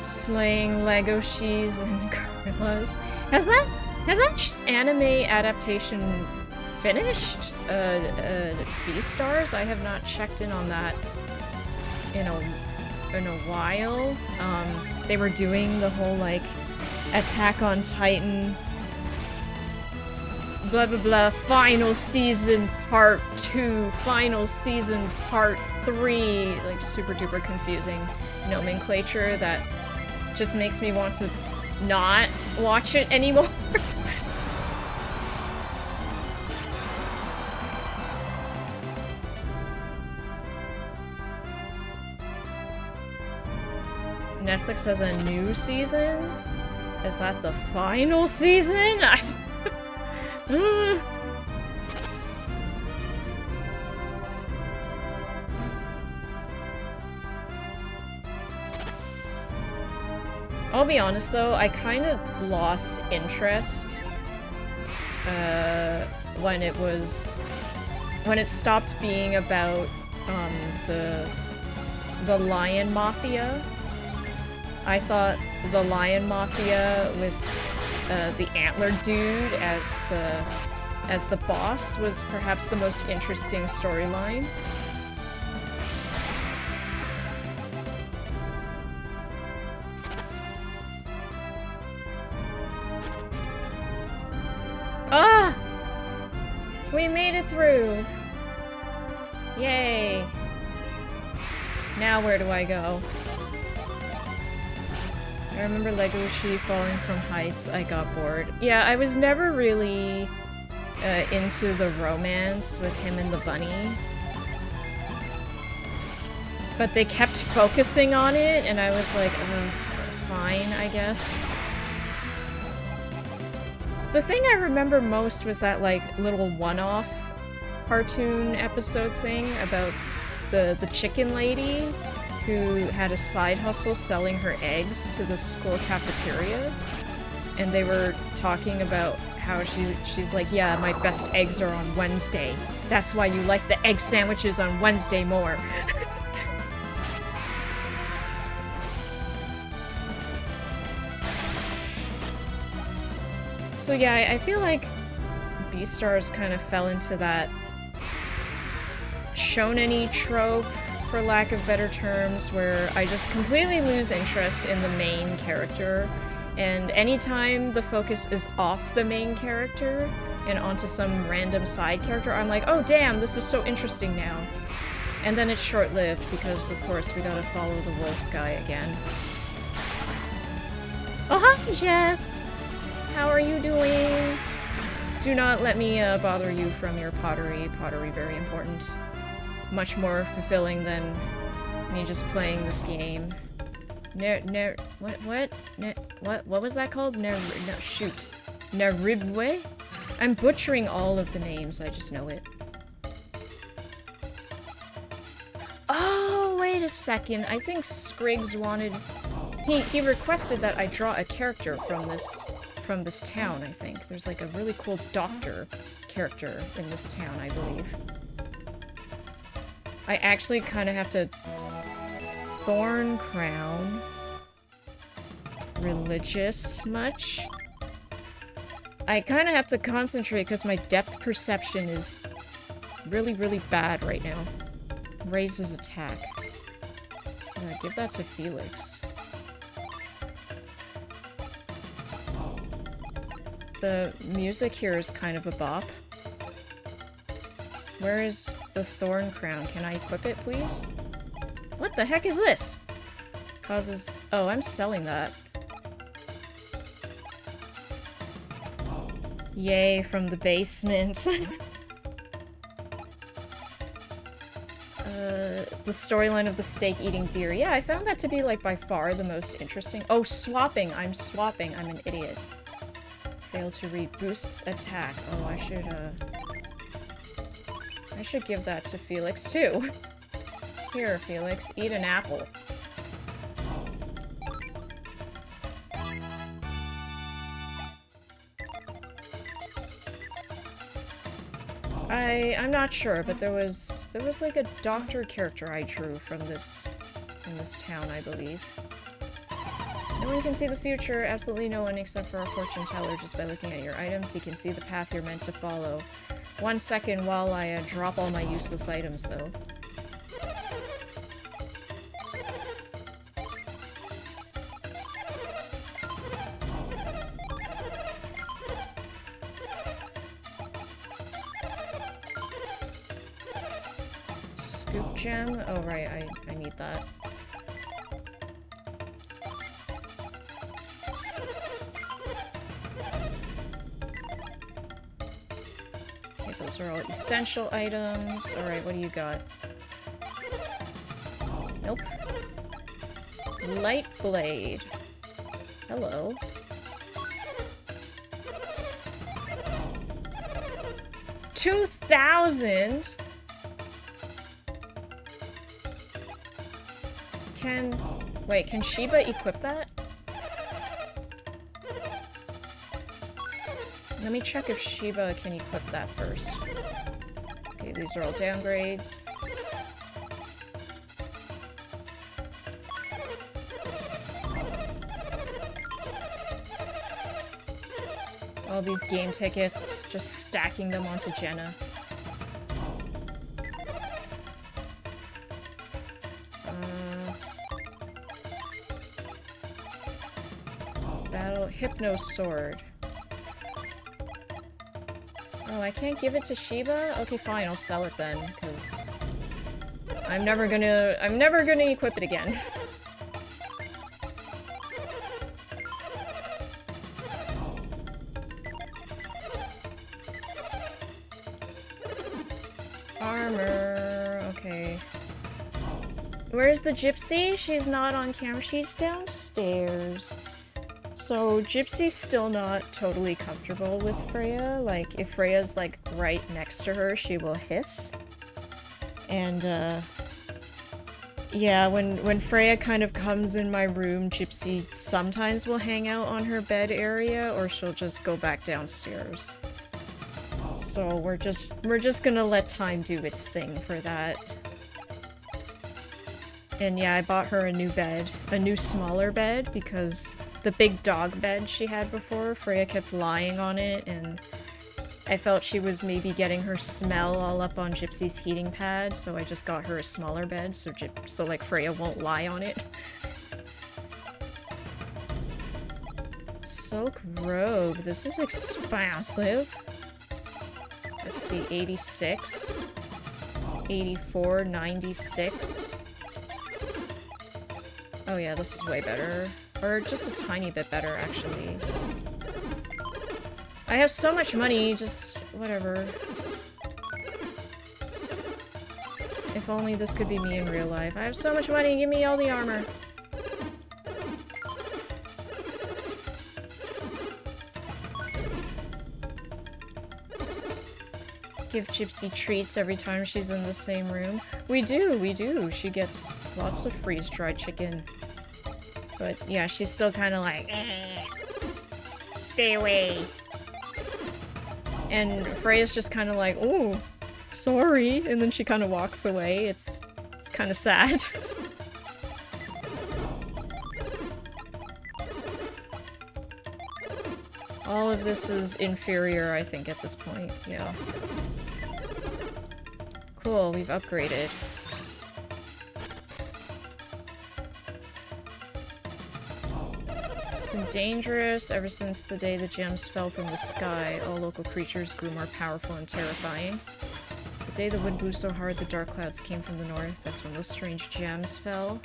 Slaying Lego Shees and gorillas. Has that anime adaptation finished? Beastars? I have not checked in on that in a while. They were doing the whole like Attack on Titan blah blah blah final season part 2, final season part 3, like super duper confusing nomenclature that just makes me want to not watch it anymore. Netflix has a new season? Is that the final season? I'll be honest though, I kind of lost interest when it stopped being about the Lion Mafia. I thought the Lion Mafia with the antler dude as the boss was perhaps the most interesting storyline. Ah! We made it through! Yay! Now where do I go? I remember Legoshi falling from heights. I got bored. Yeah, I was never really into the romance with him and the bunny. But they kept focusing on it, and I was like, fine, I guess. The thing I remember most was that, like, little one-off cartoon episode thing about the chicken lady who had a side hustle selling her eggs to the school cafeteria. And they were talking about how she's like, yeah, my best eggs are on Wednesday. That's why you like the egg sandwiches on Wednesday more. So yeah, I feel like Beastars kind of fell into that shonen-y trope, for lack of better terms, where I just completely lose interest in the main character, and anytime the focus is off the main character and onto some random side character, I'm like, oh damn, this is so interesting now. And then it's short-lived, because of course we gotta follow the wolf guy again. Oh hi, Jess! How are you doing? Do not let me bother you from your pottery. Pottery, very important. Much more fulfilling than me just playing this game. What was that called? Shoot. Naribwe? I'm butchering all of the names, I just know it. Oh, wait a second. I think Skriggs wanted... He requested that I draw a character from this town, I think. There's like a really cool doctor character in this town, I believe. I actually kind of have to... Thorn Crown. Religious much? I kind of have to concentrate because my depth perception is really, really bad right now. Raises attack. Give that to Felix. The music here is kind of a bop. Where is the thorn crown? Can I equip it, please? What the heck is this? Causes... Oh, I'm selling that. Yay, from the basement. The storyline of the steak-eating deer. Yeah, I found that to be, like, by far the most interesting. Oh, swapping! I'm swapping. I'm an idiot. Failed to read. Boosts attack. Oh, I should give that to Felix, too. Here, Felix, eat an apple. I'm not sure, but there was like a doctor character I drew from this town, I believe. No one can see the future, absolutely no one except for a fortune teller. Just by looking at your items, he can see the path you're meant to follow. 1 second while I drop all my useless items, though. Scoop gem? Oh right, I need that. Okay, those are all essential items. Alright, what do you got? Nope. Light blade. Hello. $2,000? Wait, can Sheba equip that? Let me check if Sheba can equip that first. Okay, these are all downgrades. All these game tickets, just stacking them onto Jenna. Hypno sword. Oh, I can't give it to Sheba? Okay, fine, I'll sell it then, because I'm never gonna equip it again. Armor, okay. Where's the gypsy? She's not on camera, she's downstairs. So, Gypsy's still not totally comfortable with Freya. Like, if Freya's, like, right next to her, she will hiss. And, yeah, when Freya kind of comes in my room, Gypsy sometimes will hang out on her bed area, or she'll just go back downstairs. So, we're just gonna let time do its thing for that. And yeah, I bought her a new bed. A new smaller bed, because the big dog bed she had before, Freya kept lying on it, and I felt she was maybe getting her smell all up on Gypsy's heating pad, so I just got her a smaller bed so like Freya won't lie on it. Silk robe, this is expensive. Let's see, 86, 84, 96. Oh yeah, this is way better. Or just a tiny bit better, actually. I have so much money, just whatever. If only this could be me in real life. I have so much money, give me all the armor. Give Gypsy treats every time she's in the same room. We do. She gets lots of freeze-dried chicken. But yeah, she's still kind of like, stay away. And Freya's just kind of like, oh, sorry, and then she kind of walks away. It's kind of sad. All of this is inferior, I think, at this point. Yeah. Cool, we've upgraded. It's been dangerous ever since the day the gems fell from the sky. All local creatures grew more powerful and terrifying. The day the wind blew so hard the dark clouds came from the north. That's when those strange gems fell.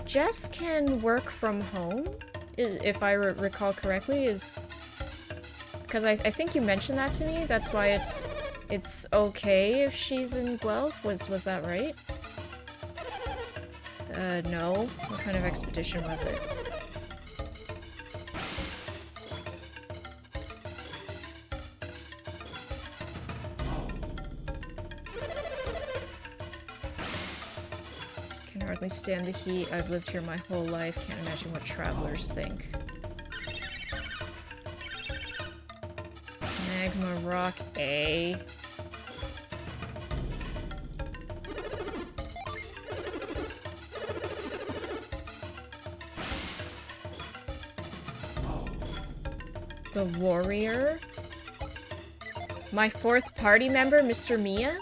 Jess can work from home, if I recall correctly, because I think you mentioned that to me. That's why it's okay if she's in Guelph. Was that right? No. What kind of expedition was it? Can hardly stand the heat. I've lived here my whole life. Can't imagine what travelers think. Magma Rock A. The Warrior? My fourth party member, Mr. Mia?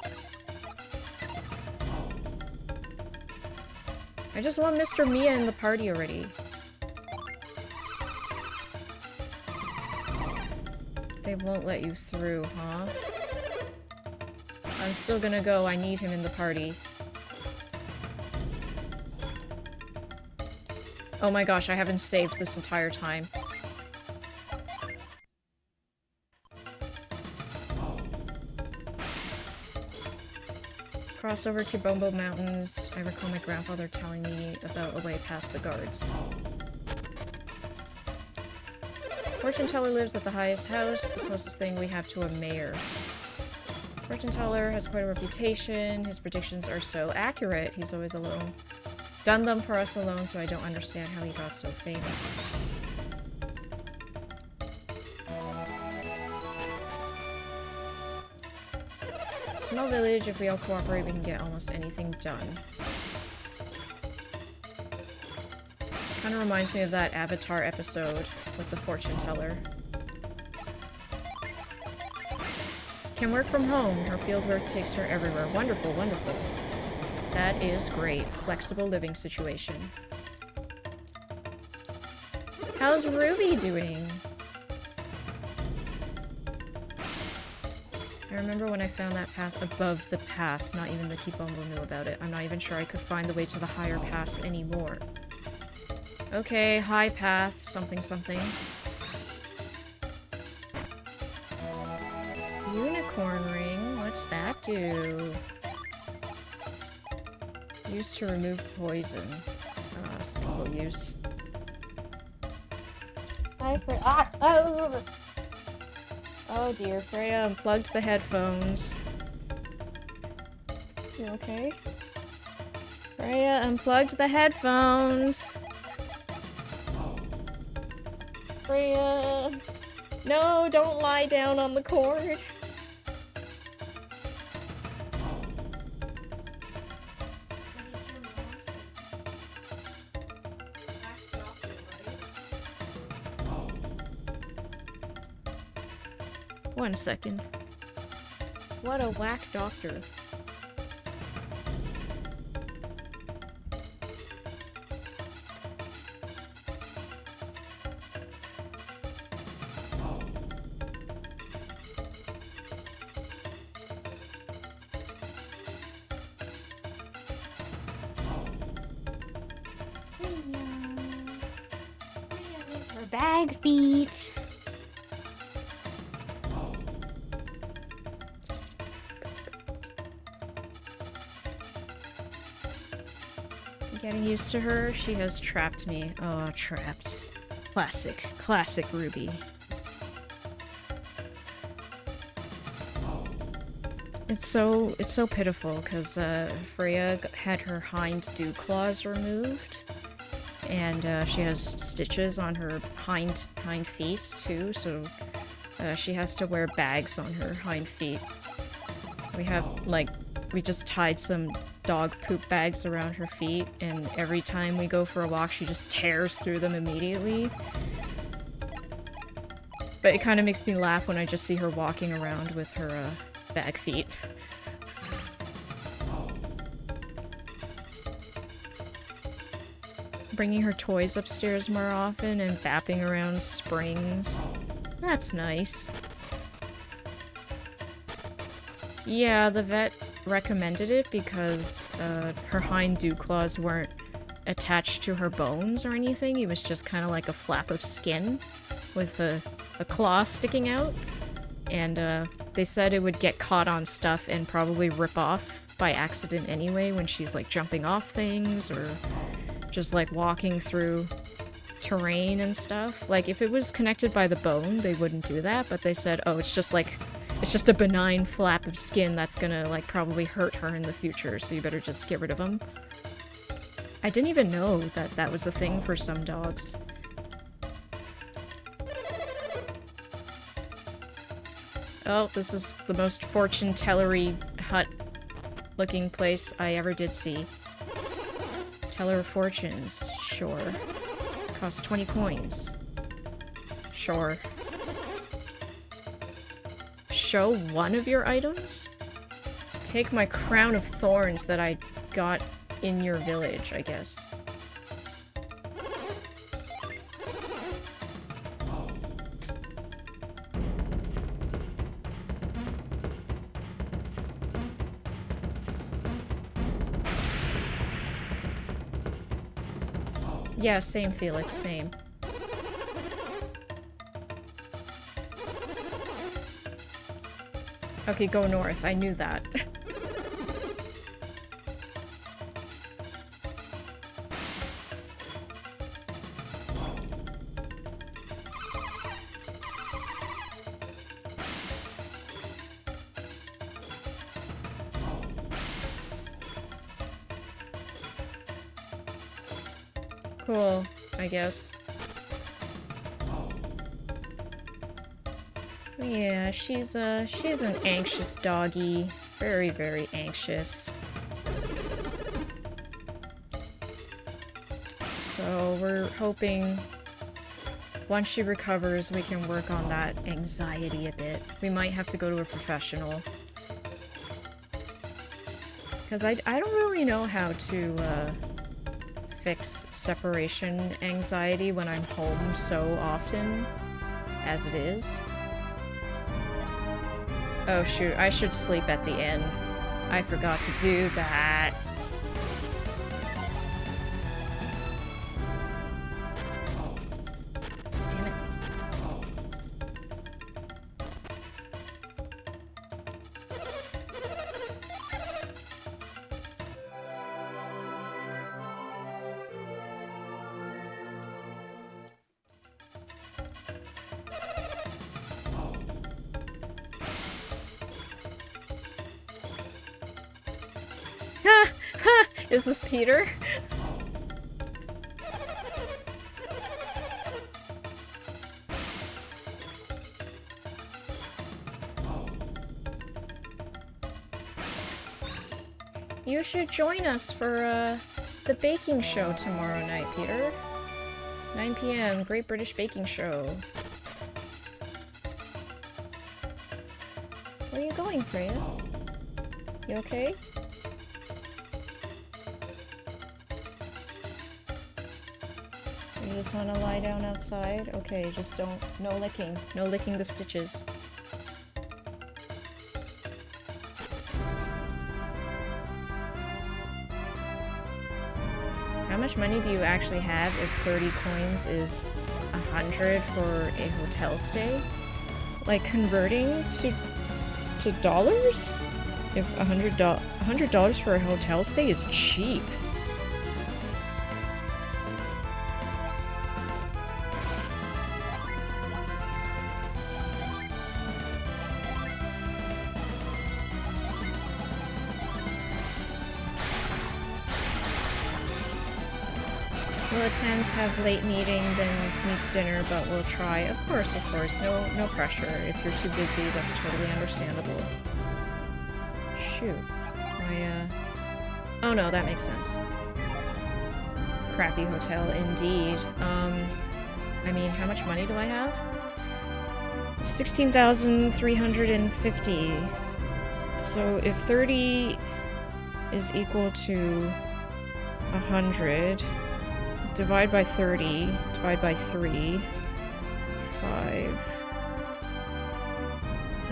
I just want Mr. Mia in the party already. They won't let you through, huh? I'm still gonna go. I need him in the party. Oh my gosh, I haven't saved this entire time. Cross over to Bombo Mountains. I recall my grandfather telling me about a way past the guards. Fortune teller lives at the highest house, the closest thing we have to a mayor. Fortune teller has quite a reputation. His predictions are so accurate. He's always alone. Done them for us alone, so I don't understand how he got so famous. Small village, if we all cooperate, we can get almost anything done. Kinda reminds me of that Avatar episode with the fortune teller. Can work from home. Her fieldwork takes her everywhere. Wonderful, wonderful. That is great. Flexible living situation. How's Ruby doing? I remember when I found that path above the pass, not even the Kibombo knew about it. I'm not even sure I could find the way to the higher pass anymore. Okay, high path, something something. Unicorn ring, what's that do? Used to remove poison. Single use. Oh dear, Freya unplugged the headphones. You okay? Freya unplugged the headphones. Freya! No, don't lie down on the cord. One second. What a whack doctor. Her bag feet. Getting used to her, she has trapped me. Oh, trapped. Classic Ruby. It's so pitiful, because Freya had her hind dew claws removed, and she has stitches on her hind feet too, so she has to wear bags on her hind feet. We just tied some dog poop bags around her feet, and every time we go for a walk she just tears through them immediately. But it kind of makes me laugh when I just see her walking around with her bag feet. Bringing her toys upstairs more often and bapping around springs. That's nice. Yeah, the vet recommended it because her hind dew claws weren't attached to her bones or anything. It was just kind of like a flap of skin with a claw sticking out. And they said it would get caught on stuff and probably rip off by accident anyway when she's like jumping off things or just like walking through terrain and stuff. Like if it was connected by the bone, they wouldn't do that, but they said, oh, it's just a benign flap of skin that's gonna like probably hurt her in the future, so you better just get rid of them. I didn't even know that that was a thing for some dogs. Oh, this is the most fortune-tellery hut looking place I ever did see. Teller of fortunes, sure. Cost 20 coins. Sure. Show one of your items? Take my crown of thorns that I got in your village, I guess. Yeah, same, Felix, same. Okay, go north. I knew that. Cool, I guess. Yeah, she's an anxious doggy. Very, very anxious. So we're hoping once she recovers, we can work on that anxiety a bit. We might have to go to a professional. Because I don't really know how to, fix separation anxiety when I'm home so often as it is. Oh shoot, I should sleep at the inn. I forgot to do that. Damn it. Is this Peter? You should join us for the baking show tomorrow night, Peter. 9 p.m. Great British Baking Show. Where are you going, Freya? You okay? You just want to lie down outside? Okay, just don't... No licking. No licking the stitches. How much money do you actually have if 30 coins is 100 for a hotel stay? Like, converting to dollars? If $100 for a hotel stay is cheap. We'll attempt, have late meeting, then meet to dinner, but we'll try. Of course, no pressure. If you're too busy, that's totally understandable. Shoot. Oh no, that makes sense. Crappy hotel, indeed. I mean, how much money do I have? 16,350. So if 30 is equal to 100... Divide by 30, divide by 3, 5,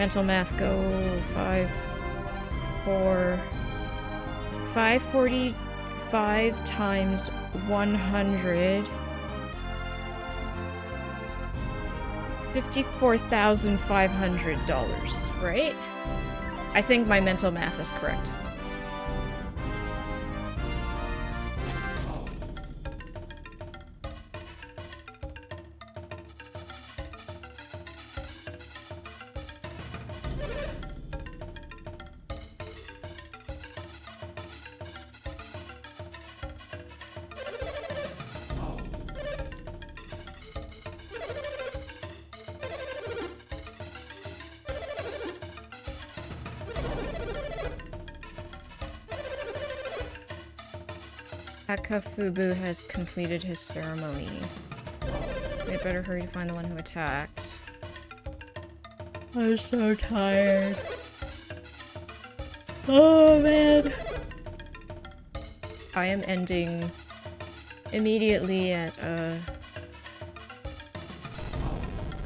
Mental math, go 545 times 100. $54,500, right? I think my mental math is correct. Akafubu has completed his ceremony. We better hurry to find the one who attacked. I'm so tired. Oh man. I am ending immediately at I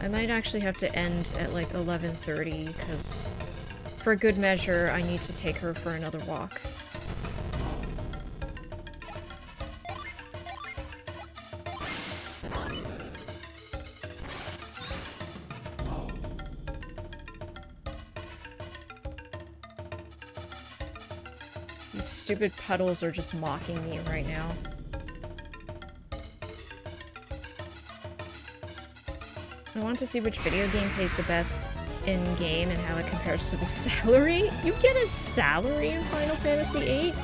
might actually have to end at like 11:30 because for good measure I need to take her for another walk. These stupid puddles are just mocking me right now. I want to see which video game pays the best in-game and how it compares to the salary. You get a salary in Final Fantasy VIII?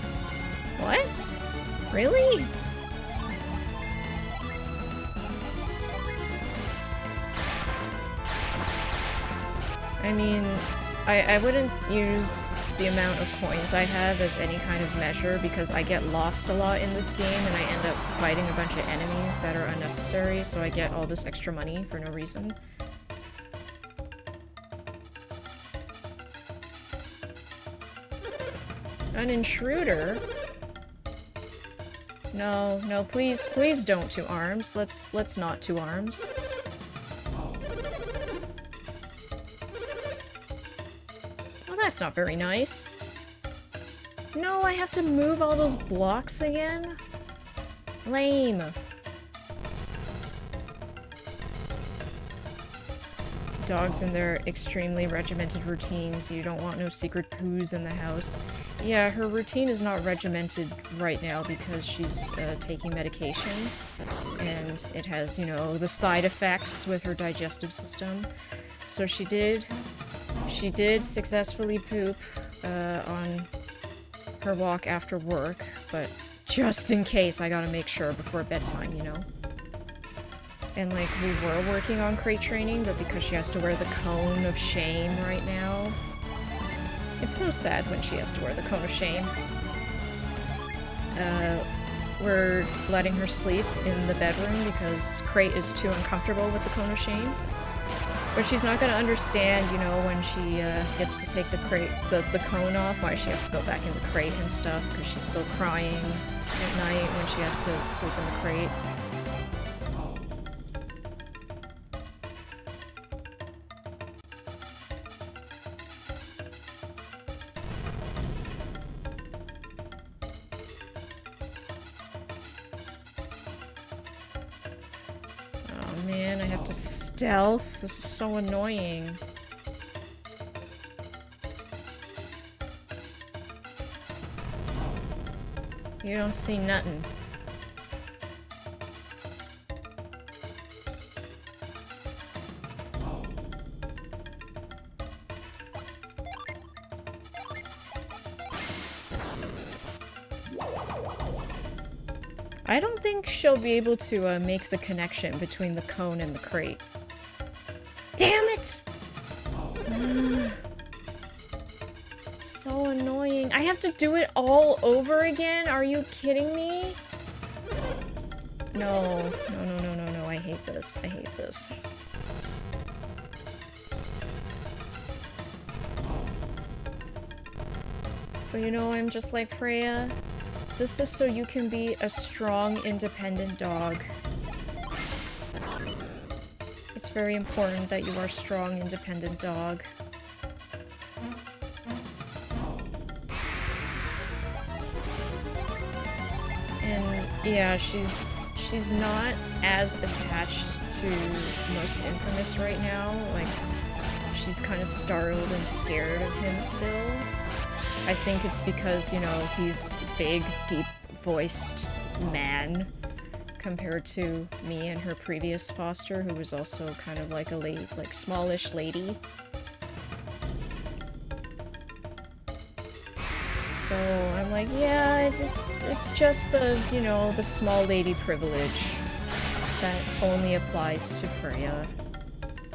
What? Really? I mean, I wouldn't use the amount of coins I have as any kind of measure because I get lost a lot in this game and I end up fighting a bunch of enemies that are unnecessary, so I get all this extra money for no reason. An intruder? No, no, please, please don't two arms. Let's not two arms. That's not very nice. No, I have to move all those blocks again? Lame. Dogs and their extremely regimented routines. You don't want no secret poos in the house. Yeah, her routine is not regimented right now because she's taking medication. And it has, you know, the side effects with her digestive system. So she did successfully poop on her walk after work, but just in case, I gotta make sure before bedtime, you know? And, like, we were working on crate training, but because she has to wear the cone of shame right now, it's so sad when she has to wear the cone of shame. We're letting her sleep in the bedroom because Crate is too uncomfortable with the cone of shame. But she's not gonna understand, you know, when she gets to take the cone off, why she has to go back in the crate and stuff, because she's still crying at night when she has to sleep in the crate. Man, I have to stealth. This is so annoying. You don't see nothing. I don't think she'll be able to make the connection between the cone and the crate. Damn it! So annoying. I have to do it all over again? Are you kidding me? No. No. I hate this. I hate this. But you know, I'm just like Freya. This is so you can be a strong, independent dog. It's very important that you are a strong, independent dog. And yeah, she's not as attached to Most Infamous right now. Like, she's kind of startled and scared of him still. I think it's because, you know, he's big, deep-voiced man compared to me and her previous foster, who was also kind of like a like smallish lady. So I'm like, yeah, it's just the, you know, the small lady privilege that only applies to Freya.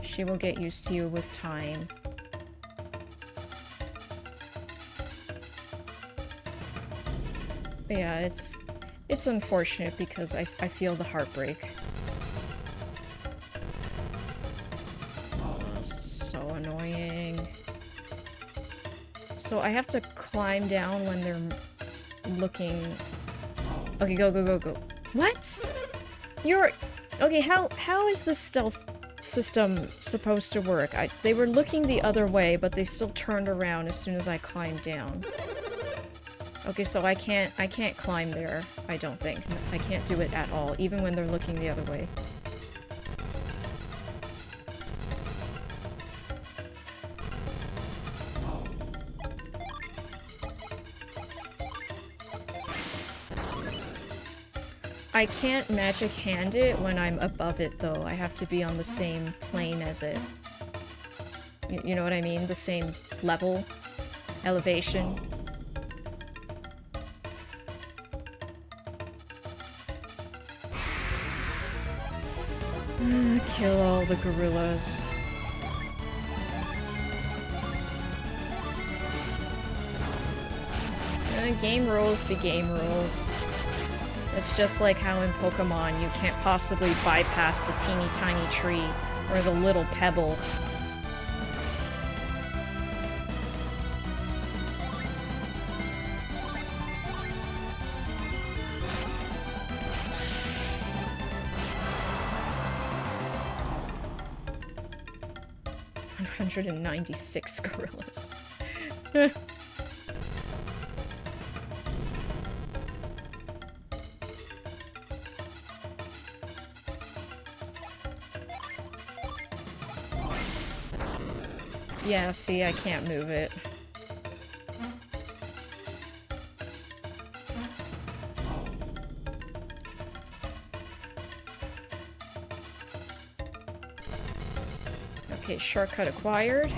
She will get used to you with time. But yeah, it's unfortunate because I feel the heartbreak. Oh, this is so annoying. So I have to climb down when they're looking... Okay, go, go, go, go. What? You're... Okay, how is this stealth system supposed to work? They were looking the other way, but they still turned around as soon as I climbed down. Okay, so I can't climb there, I don't think. I can't do it at all, even when they're looking the other way. I can't magic hand it when I'm above it, though. I have to be on the same plane as it. You know what I mean? The same level, elevation. Kill all the gorillas. Game rules be game rules. It's just like how in Pokemon you can't possibly bypass the teeny tiny tree or the little pebble. $196 gorillas. Yeah, see, I can't move it. Okay, shortcut acquired.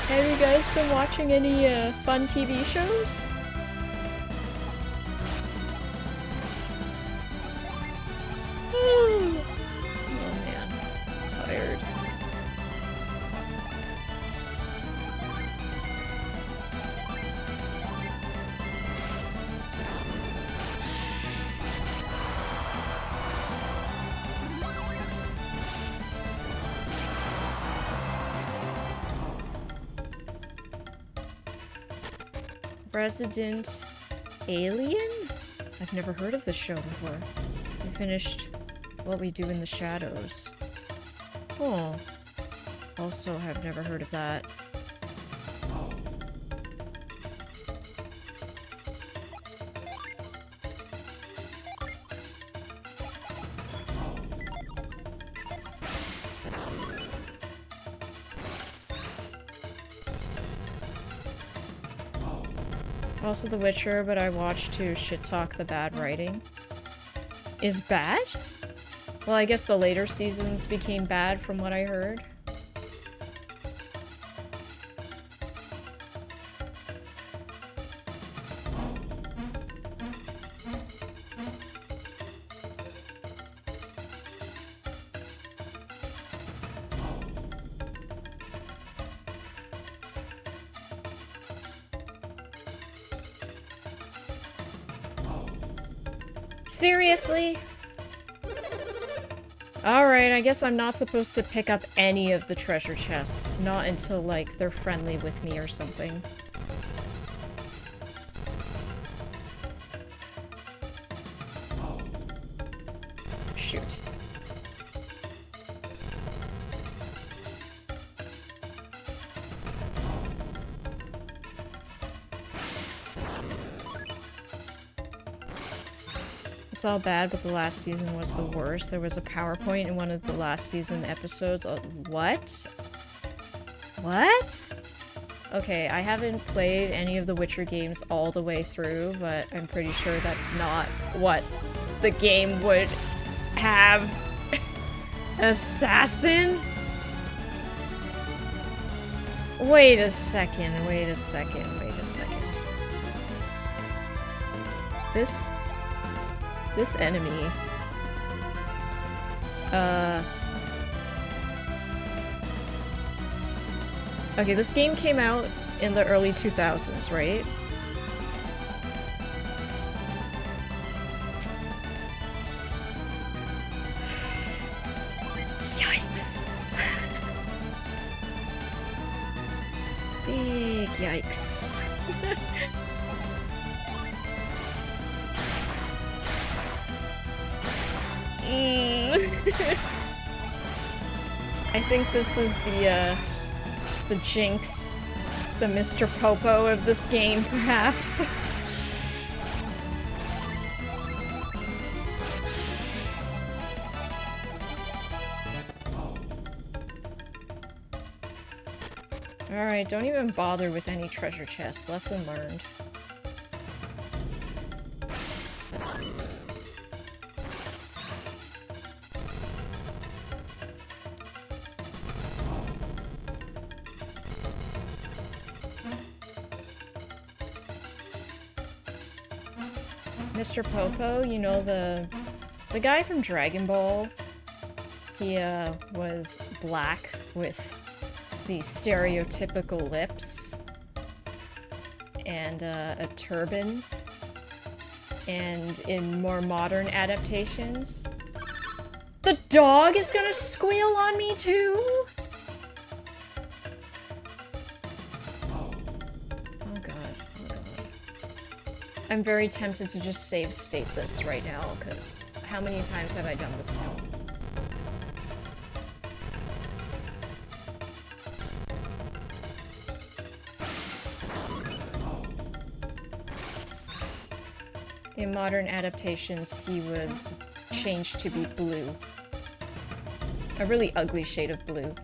Have you guys been watching any fun TV shows? Oh man, I'm tired. Resident Alien? I've never heard of this show before. I finished What We Do in the Shadows. Oh. Also have never heard of that. Also The Witcher, but I watched to shit talk the bad writing. Is bad? Well, I guess the later seasons became bad from what I heard. Seriously? Alright, I guess I'm not supposed to pick up any of the treasure chests. Not until, like, they're friendly with me or something. Shoot. It's all bad, but the last season was the worst. There was a PowerPoint in one of the last season episodes. What? What? Okay, I haven't played any of the Witcher games all the way through, but I'm pretty sure that's not what the game would have. Assassin? Wait a second, wait a second, wait a second. This enemy, okay, this game came out in the early 2000s, right? Yikes. Big yikes. I think this is the Jinx, the Mr. Popo of this game, perhaps. Alright, don't even bother with any treasure chests. Lesson learned. Mr. Popo, you know, the guy from Dragon Ball, he was black with these stereotypical lips and a turban, and in more modern adaptations, the dog is gonna squeal on me too? I'm very tempted to just save state this right now, because how many times have I done this now? In modern adaptations, he was changed to be blue. A really ugly shade of blue.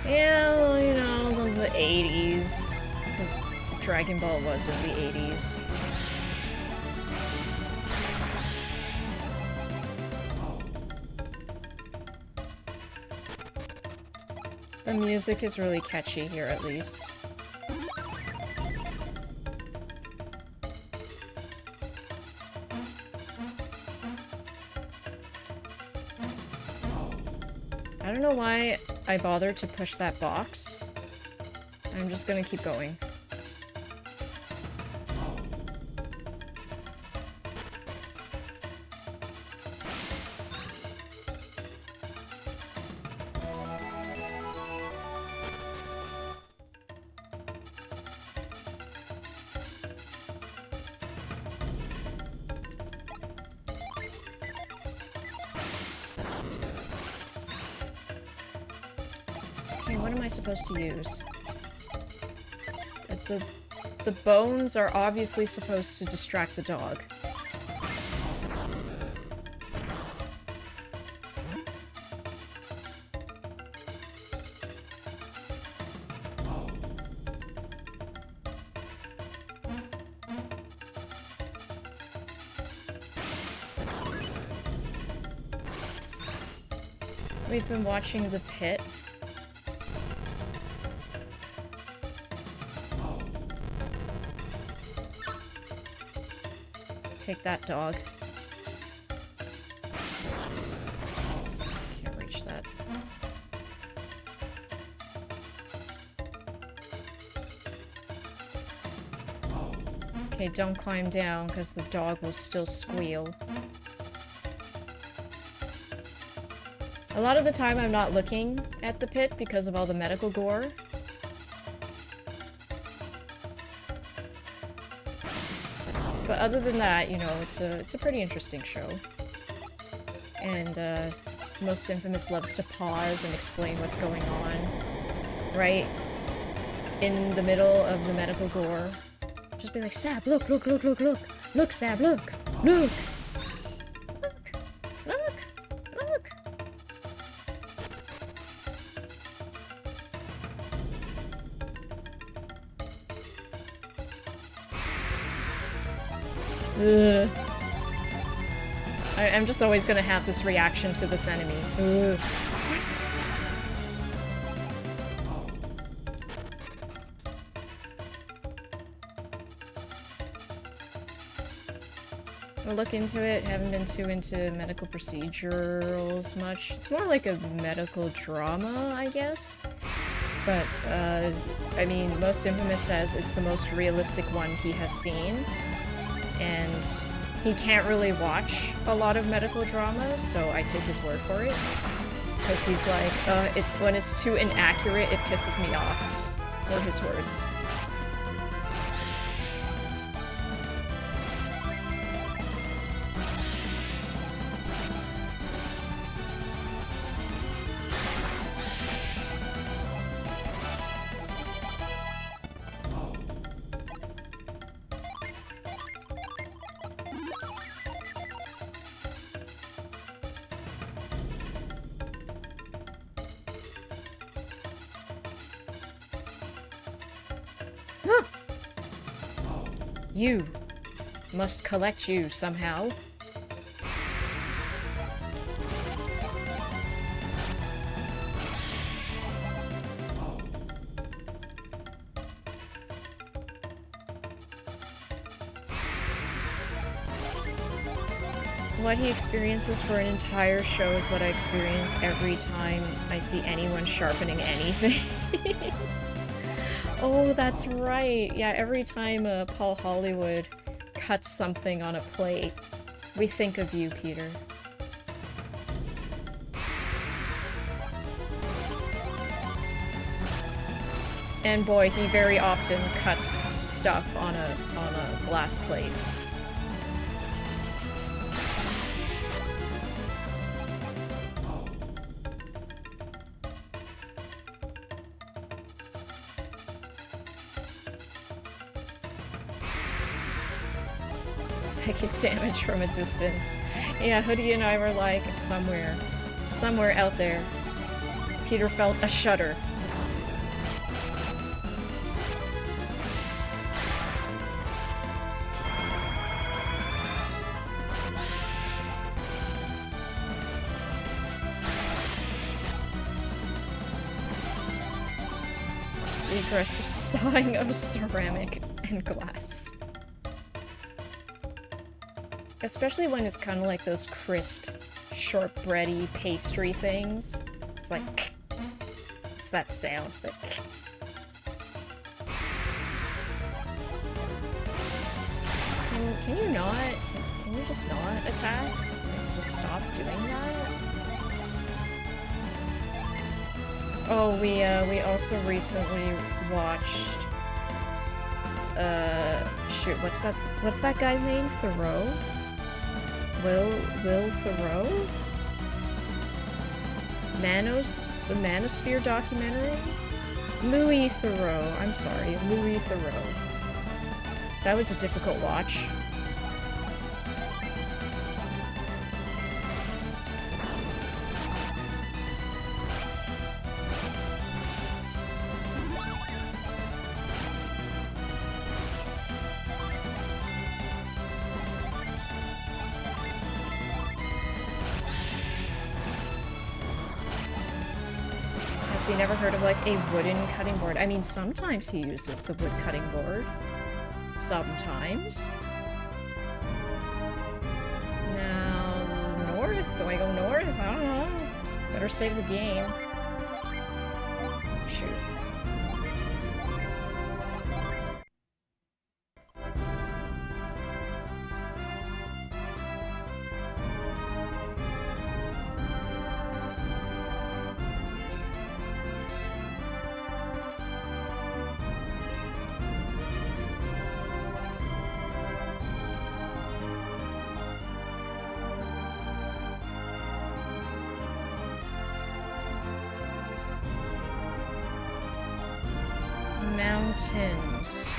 Yeah, well, you know, the 80s, because Dragon Ball was in the 80s. The music is really catchy here, at least. I don't know why I bothered to push that box. I'm just gonna keep going. What am I supposed to use? The bones are obviously supposed to distract the dog. We've been watching The Pit. Take that, dog. Can't reach that. Okay, don't climb down, because the dog will still squeal. A lot of the time I'm not looking at the pit because of all the medical gore. But other than that, you know, it's a pretty interesting show. And, Most Infamous loves to pause and explain what's going on, right? In the middle of the medical gore. Just be like, Sab, look, look, look, look, look! Look, Sab, look! Look! Look! Look! Look! Ugh. I'm just always gonna have this reaction to this enemy. Ugh. I'll look into it, haven't been too into medical procedurals much. It's more like a medical drama, I guess. But, I mean, Most Infamous says it's the most realistic one he has seen. And he can't really watch a lot of medical dramas, so I take his word for it. Because he's like, when it's too inaccurate, it pisses me off. Were his words. You must collect you somehow. What he experiences for an entire show is what I experience every time I see anyone sharpening anything. Oh, that's right. Yeah, every time Paul Hollywood cuts something on a plate, we think of you, Peter. And boy, he very often cuts stuff on a glass plate. Psychic damage from a distance. Yeah, Hoodie and I were like, somewhere out there. Peter felt a shudder. The aggressive sawing of ceramic and glass. Especially when it's kind of like those crisp, shortbready pastry things. It's like, it's that sound that. Can you not? Can you just not attack? Like, just stop doing that? Oh, we also recently watched. Shoot, what's that guy's name? Thoreau? Will Thoreau? The Manosphere documentary? Louis Theroux. I'm sorry, Louis Theroux. That was a difficult watch. Has he never heard of like a wooden cutting board? I mean, sometimes he uses the wood cutting board. Sometimes. Now, north? Do I go north? I don't know. Better save the game. Shoot. mountains.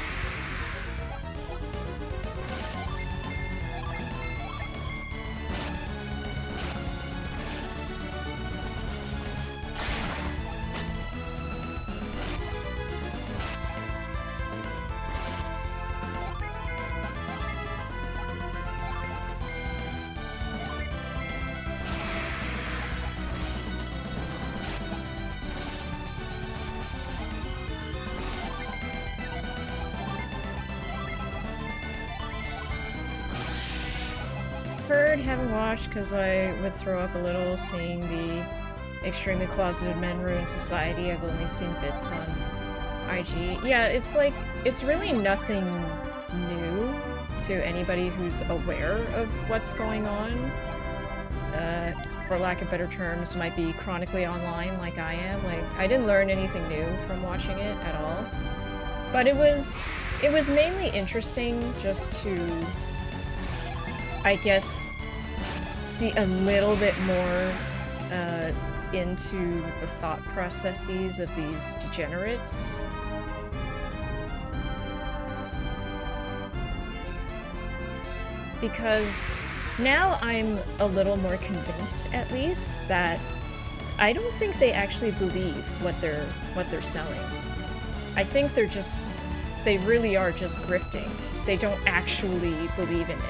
Haven't watched because I would throw up a little seeing the Extremely Closeted Men Ruin Society. I've only seen bits on IG. Yeah, it's like, it's really nothing new to anybody who's aware of what's going on. For lack of better terms, might be chronically online like I am. Like, I didn't learn anything new from watching it at all. But it was mainly interesting just to, I guess, see a little bit more into the thought processes of these degenerates. Because now I'm a little more convinced, at least, that I don't think they actually believe what they're selling. I think they really are just grifting. They don't actually believe in it.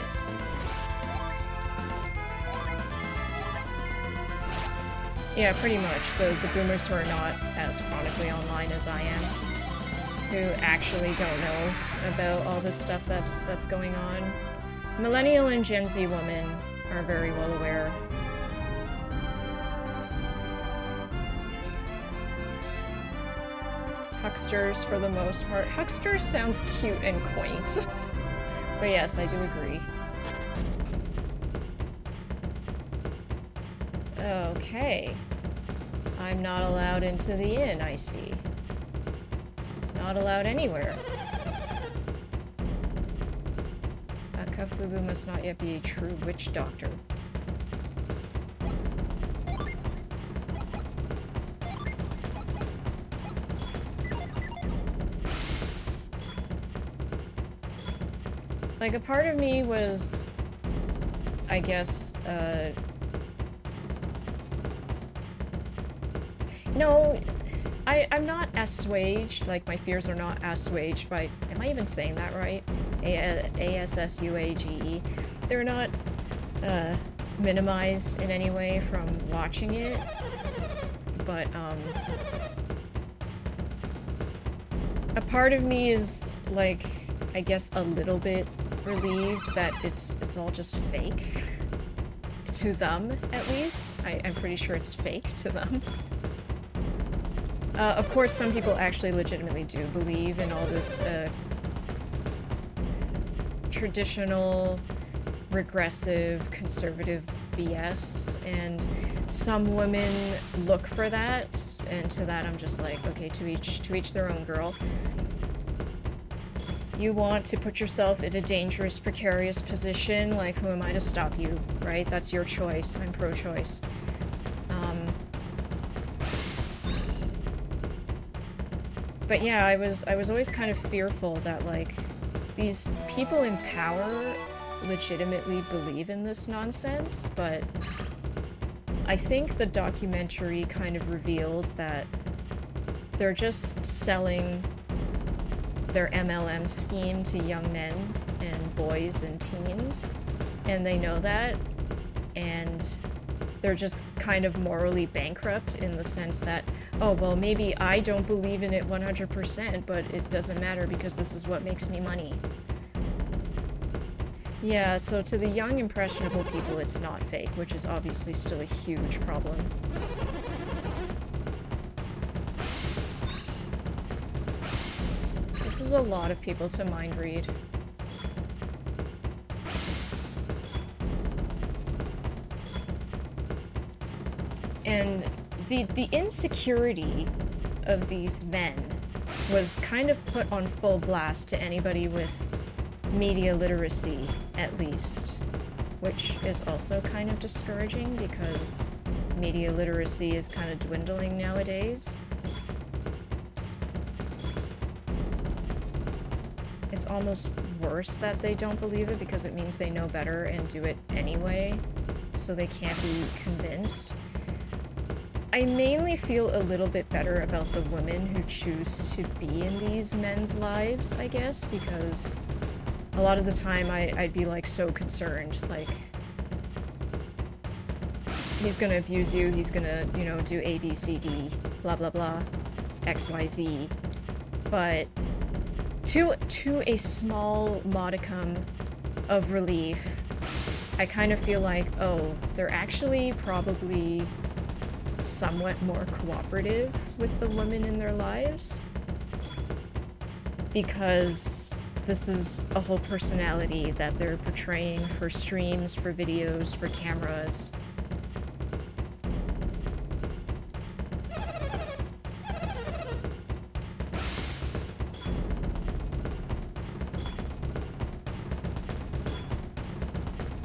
Yeah, pretty much. The boomers who are not as chronically online as I am, who actually don't know about all this stuff that's going on. Millennial and Gen Z women are very well aware. Hucksters, for the most part. Hucksters sounds cute and quaint. But yes, I do agree. Okay. I'm not allowed into the inn, I see. Not allowed anywhere. Akafubu must not yet be a true witch doctor. Like, a part of me was, I guess, no, I'm not assuaged, like, my fears are not assuaged by, am I even saying that right? A-S-S-U-A-G-E. They're not, minimized in any way from watching it, but, a part of me is, like, I guess a little bit relieved that it's all just fake. To them, at least. I'm pretty sure it's fake to them. Of course, some people actually legitimately do believe in all this, traditional, regressive, conservative BS, and some women look for that, and to that I'm just like, okay, to each their own, girl. You want to put yourself in a dangerous, precarious position, like, who am I to stop you, right? That's your choice. I'm pro-choice. But yeah, I was always kind of fearful that, like, these people in power legitimately believe in this nonsense, but I think the documentary kind of revealed that they're just selling their MLM scheme to young men and boys and teens, and they know that, and they're just kind of morally bankrupt in the sense that, oh, well, maybe I don't believe in it 100%, but it doesn't matter because this is what makes me money. Yeah, so to the young, impressionable people, it's not fake, which is obviously still a huge problem. This is a lot of people to mind read. And the insecurity of these men was kind of put on full blast to anybody with media literacy, at least, which is also kind of discouraging because media literacy is kind of dwindling nowadays. almost worse that they don't believe it because it means they know better and do it anyway, so they can't be convinced. I mainly feel a little bit better about the women who choose to be in these men's lives, I guess, because a lot of the time I'd be like so concerned, like, he's gonna abuse you, he's gonna, you know, do A, B, C, D, blah, blah, blah, X, Y, Z. But to a small modicum of relief, I kind of feel like, oh, they're actually probably somewhat more cooperative with the women in their lives. Because this is a whole personality that they're portraying for streams, for videos, for cameras.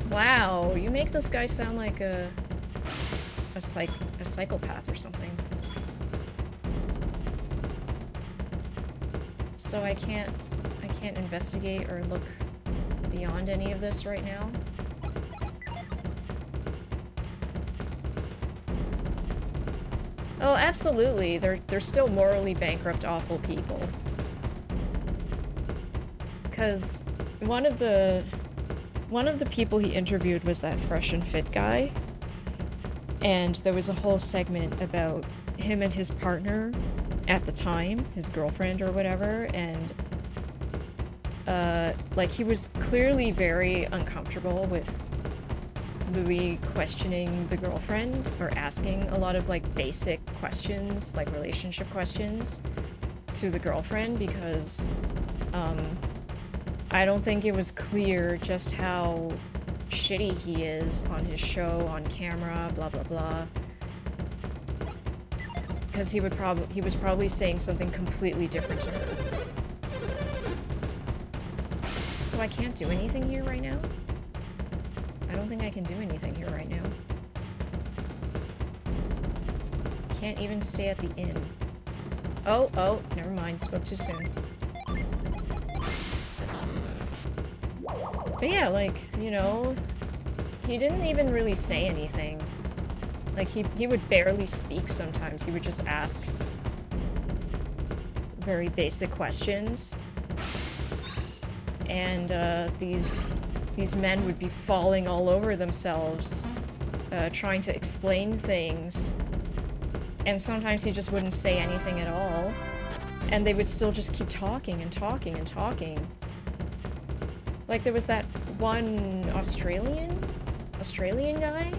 Wow, you make this guy sound like a psychopath or something. So I can't investigate or look beyond any of this right now. Oh, absolutely. They're still morally bankrupt, awful people. 'Cause one of the people he interviewed was that Fresh and Fit guy. And there was a whole segment about him and his partner at the time, his girlfriend or whatever, and like he was clearly very uncomfortable with Louis questioning the girlfriend or asking a lot of like basic questions, like relationship questions to the girlfriend because I don't think it was clear just how shitty he is on his show, on camera, blah blah blah. Because he was probably saying something completely different to her. So I can't do anything here right now? I don't think I can do anything here right now. Can't even stay at the inn. Oh, never mind, spoke too soon. But yeah, like, you know, he didn't even really say anything. Like, he would barely speak sometimes. He would just ask very basic questions. And, these men would be falling all over themselves, trying to explain things. And sometimes he just wouldn't say anything at all. And they would still just keep talking and talking and talking. Like, there was that one Australian guy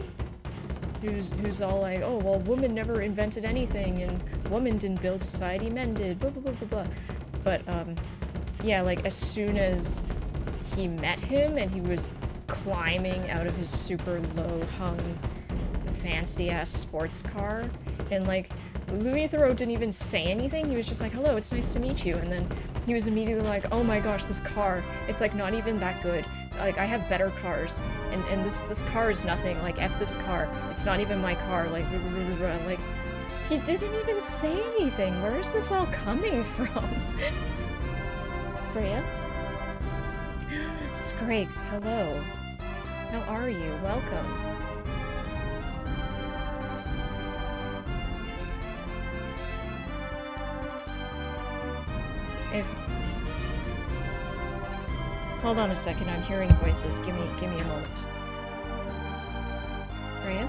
who's all like, oh, well, women never invented anything, and women didn't build society, men did, blah, blah, blah, blah, blah. But, yeah, like, as soon as he met him and he was climbing out of his super low-hung, fancy-ass sports car, and, like, Louis Theroux didn't even say anything. He was just like, hello, it's nice to meet you. And then he was immediately like, oh my gosh, this car, it's, like, not even that good. Like, I have better cars, and this car is nothing. Like, F this car. It's not even my car. Like, like, he didn't even say anything. Where is this all coming from? Freya? Scraggs, hello. How are you? Welcome. Hold on a second, I'm hearing voices. Give me a moment. Freya?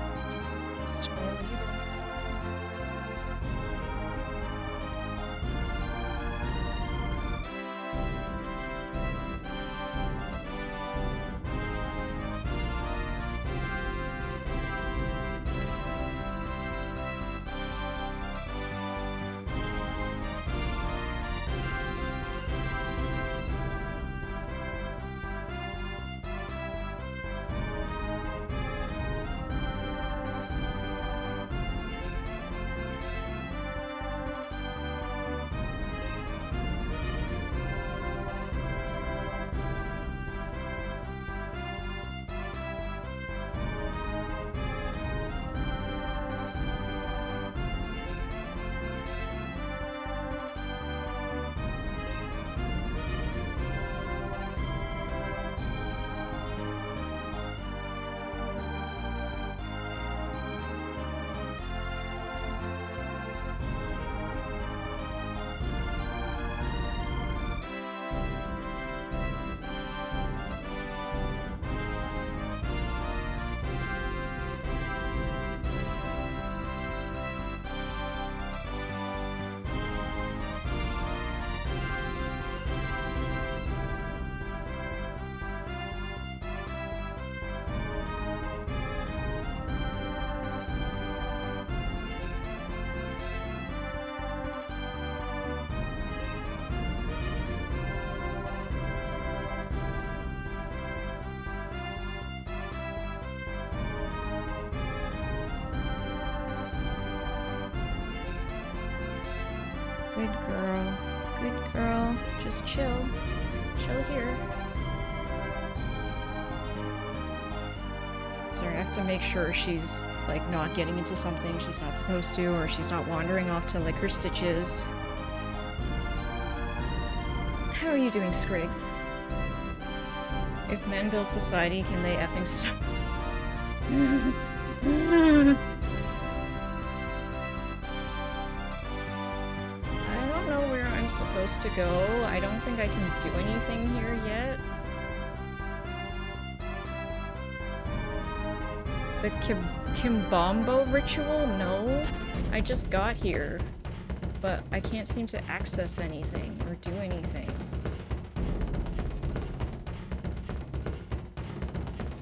Good girl. Good girl. Just chill. Chill here. Sorry, I have to make sure she's, like, not getting into something she's not supposed to, or she's not wandering off to lick her stitches. How are you doing, Skrigs? If men build society, can they effing stop? I don't know where I'm supposed to go. I don't think I can do anything here yet. The Kimbombo ritual? No. I just got here. But I can't seem to access anything or do anything.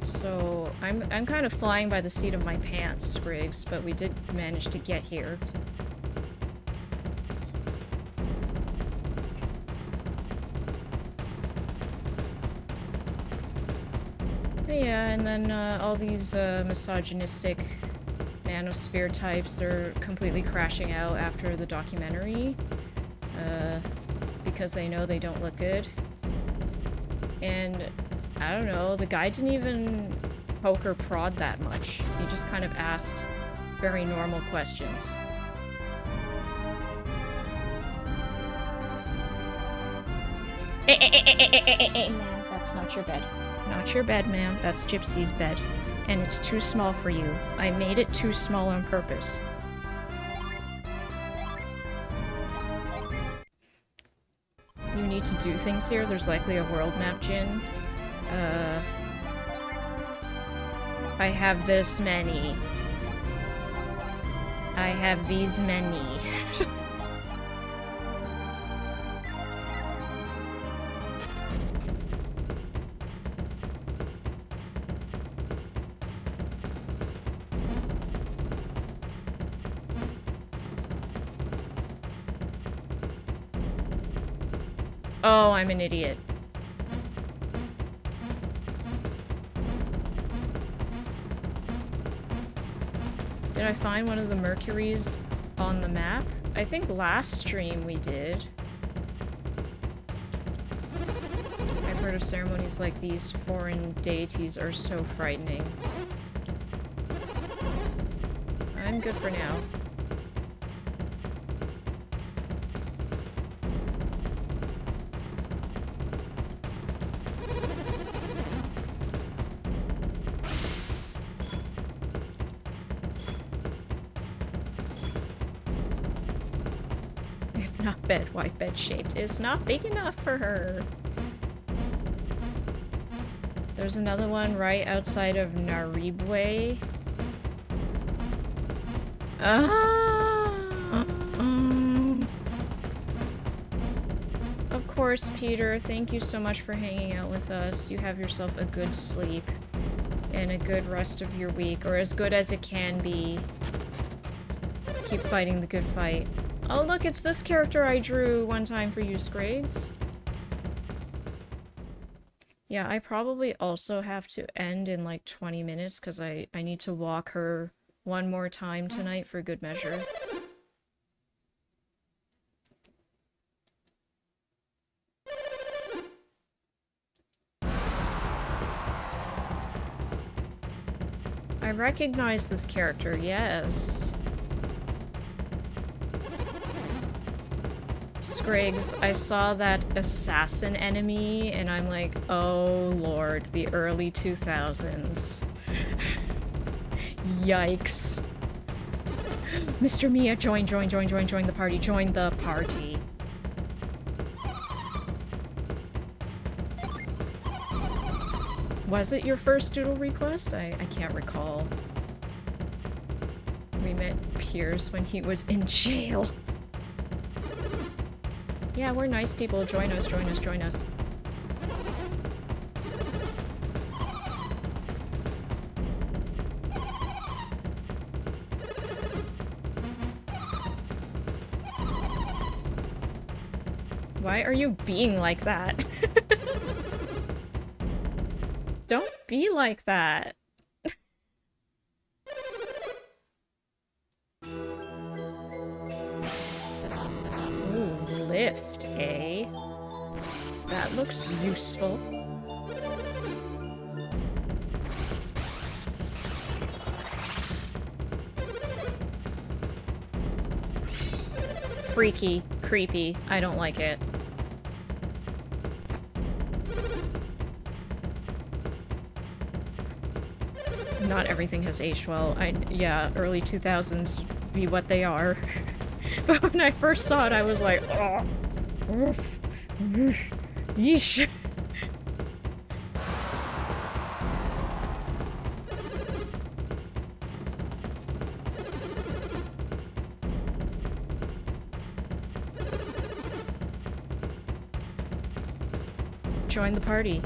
So, I'm kind of flying by the seat of my pants, Skrigs, but we did manage to get here. Yeah, and then all these misogynistic manosphere types, they're completely crashing out after the documentary because they know they don't look good. And I don't know, the guy didn't even poke or prod that much. He just kind of asked very normal questions. Ma'am, that's not your bed. Not your bed, ma'am. That's Gypsy's bed. And it's too small for you. I made it too small on purpose. You need to do things here. There's likely a world map, Jin. I have this many. I have these many. Oh, I'm an idiot. Did I find one of the Mercuries on the map? I think last stream we did. I've heard of ceremonies like these. Foreign deities are so frightening. I'm good for now. Bed, why bed shaped is not big enough for her. There's another one right outside of Naribwe. Of course, Peter, thank you so much for hanging out with us. You have yourself a good sleep and a good rest of your week, or as good as it can be. Keep fighting the good fight. Oh look, it's this character I drew one time for you, Skrigs. Yeah, I probably also have to end in like 20 minutes because I need to walk her one more time tonight for good measure. I recognize this character, yes. Skrigs, I saw that assassin enemy, and I'm like, oh lord, the early 2000s. Yikes. Mr. Mia, join the party, join the party. Was it your first doodle request? I can't recall. We met Piers when he was in jail. Yeah, we're nice people. Join us, join us, join us. Why are you being like that? Don't be like that. Ooh. rift, eh? That looks useful. Freaky, creepy, I don't like it. Not everything has aged well. Yeah, early 2000s be what they are. But when I first saw it, I was like, oh, oof, yeesh. Join the party.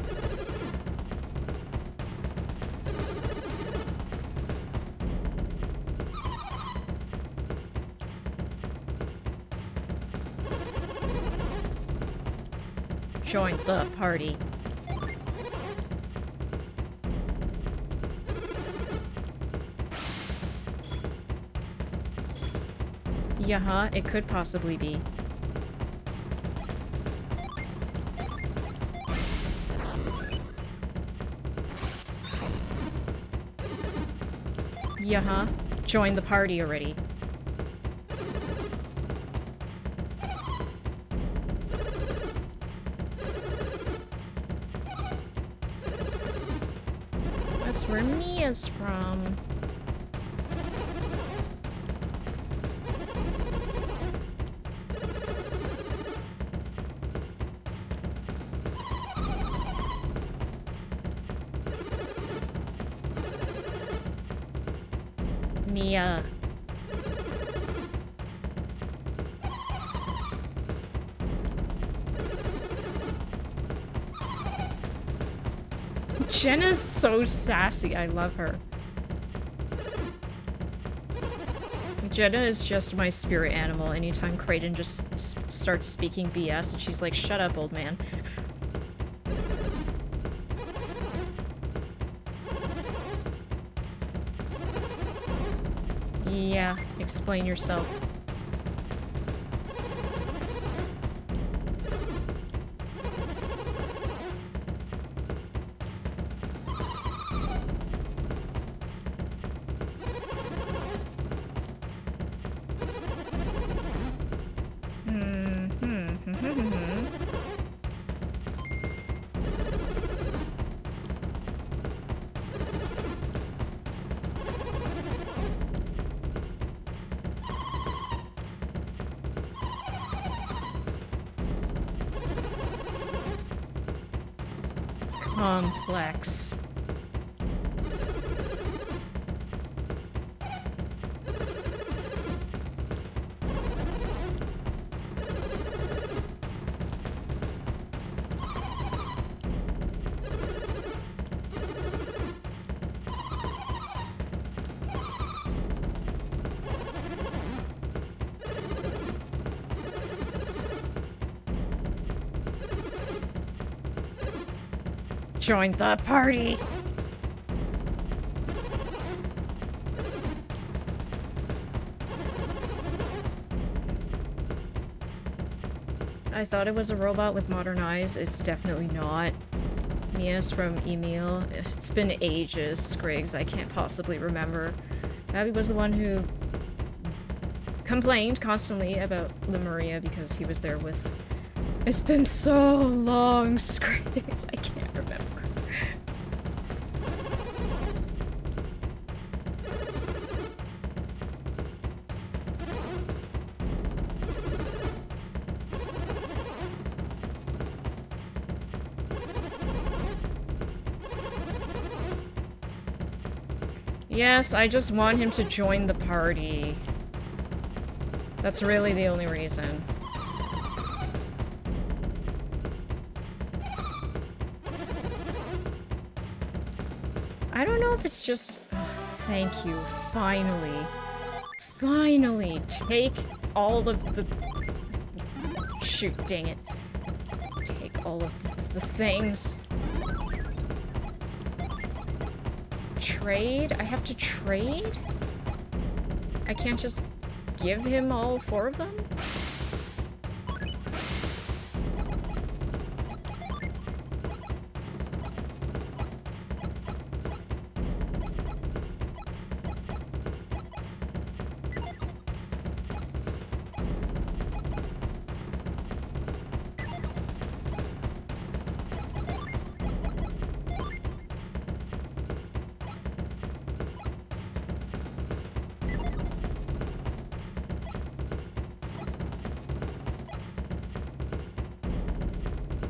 Join the party. Yeah, it could possibly be. Yeah, join the party already. That's where Mia's from. Mia. Jenna's so sassy. I love her. Jenna is just my spirit animal. Anytime Kraden just starts speaking BS and she's like, shut up, old man. Yeah, explain yourself. Complex. Join the party. I thought it was a robot with modern eyes. It's definitely not. Mia's from Emil. It's been ages, Griggs. I can't possibly remember. Babby was the one who complained constantly about Lemuria because he was there with... It's been so long, Griggs. I can't remember. Yes, I just want him to join the party. That's really the only reason. I don't know if it's just... thank you. Finally. Finally. Take all of the... Shoot, dang it. Take all of the things. Trade? I have to trade? I can't just give him all 4 of them?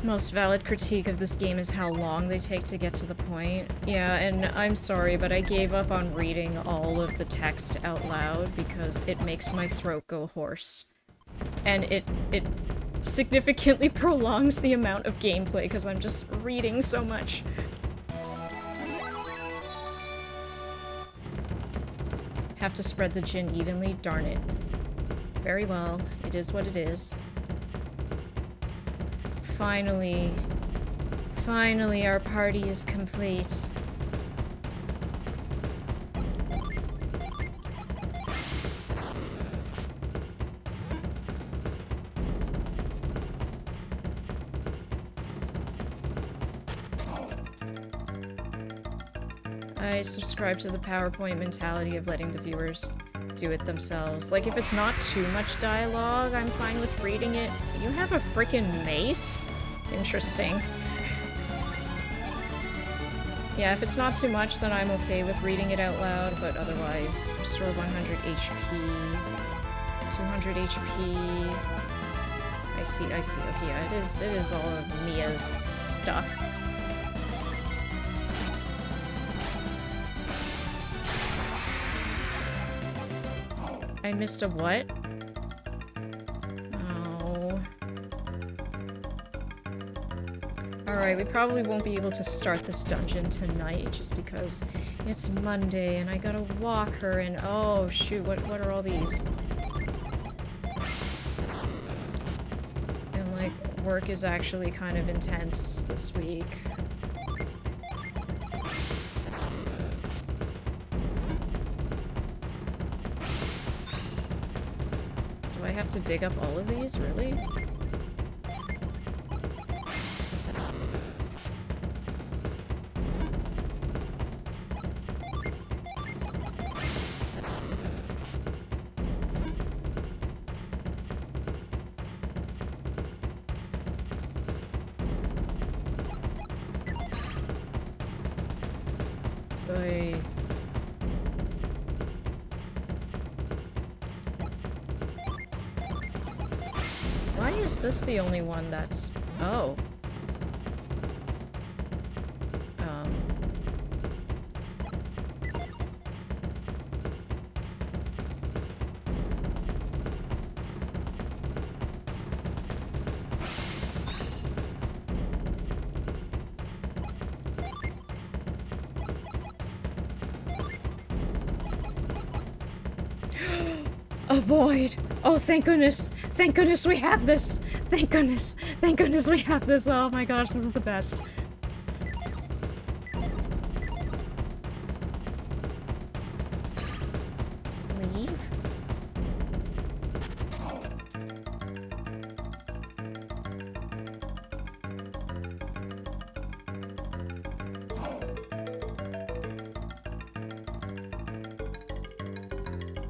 Most valid critique of this game is how long they take to get to the point. Yeah, and I'm sorry, but I gave up on reading all of the text out loud because it makes my throat go hoarse. And it significantly prolongs the amount of gameplay because I'm just reading so much. Have to spread the gin evenly? Darn it. Very well, it is what it is. Finally, our party is complete. I subscribe to the PowerPoint mentality of letting the viewers do it themselves. Like, if it's not too much dialogue, I'm fine with reading it. You have a freaking mace? Interesting. Yeah, if it's not too much, then I'm okay with reading it out loud, but otherwise, restore 100 HP, 200 HP. I see, okay, yeah, it is all of Mia's stuff. I missed a what? Oh. Alright, we probably won't be able to start this dungeon tonight just because it's Monday and I gotta walk her and oh shoot, what are all these? And like, work is actually kind of intense this week. Do I have to dig up all of these, really? Why is this the only one that's... Oh. A void! Oh, thank goodness! Thank goodness we have this! Thank goodness! Thank goodness we have this! Oh my gosh, this is the best. Leave?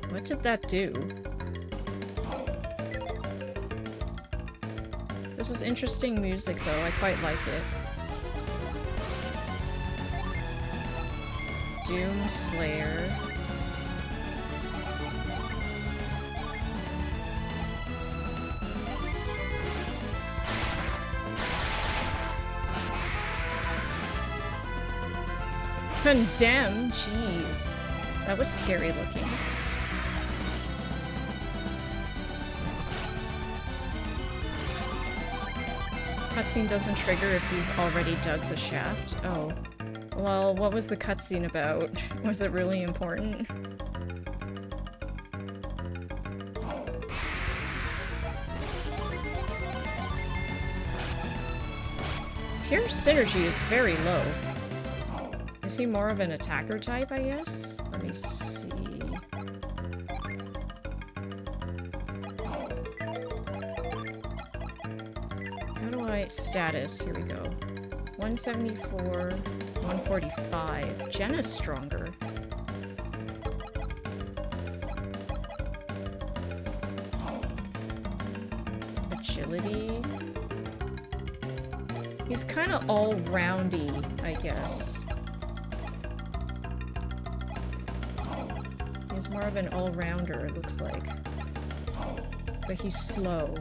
What did that do? This is interesting music, though. I quite like it. Doom Slayer. Condemn? Jeez. That was scary looking. Cutscene doesn't trigger if you've already dug the shaft. Oh. Well, what was the cutscene about? Was it really important? Pure synergy is very low. Is he more of an attacker type, I guess? Let me see. Status, here we go. 174, 145. Jenna's stronger. Agility. He's kind of all-roundy, I guess. He's more of an all-rounder, it looks like. But he's slow.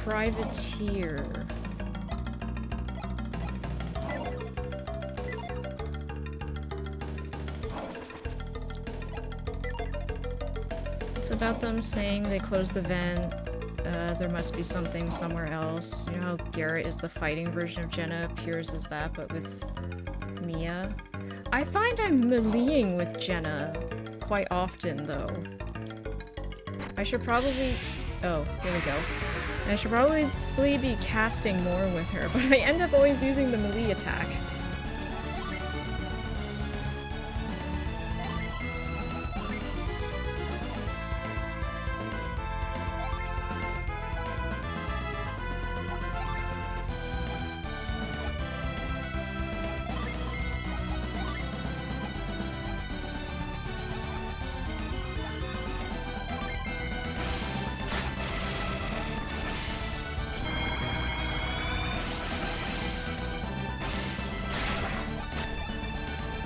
privateer. It's about them saying they closed the vent. There must be something somewhere else. You know how Garrett is the fighting version of Jenna, Piers is that, but with Mia? I find I'm meleeing with Jenna quite often, though. I should probably... Oh, here we go. I should probably be casting more with her, but I end up always using the melee attack.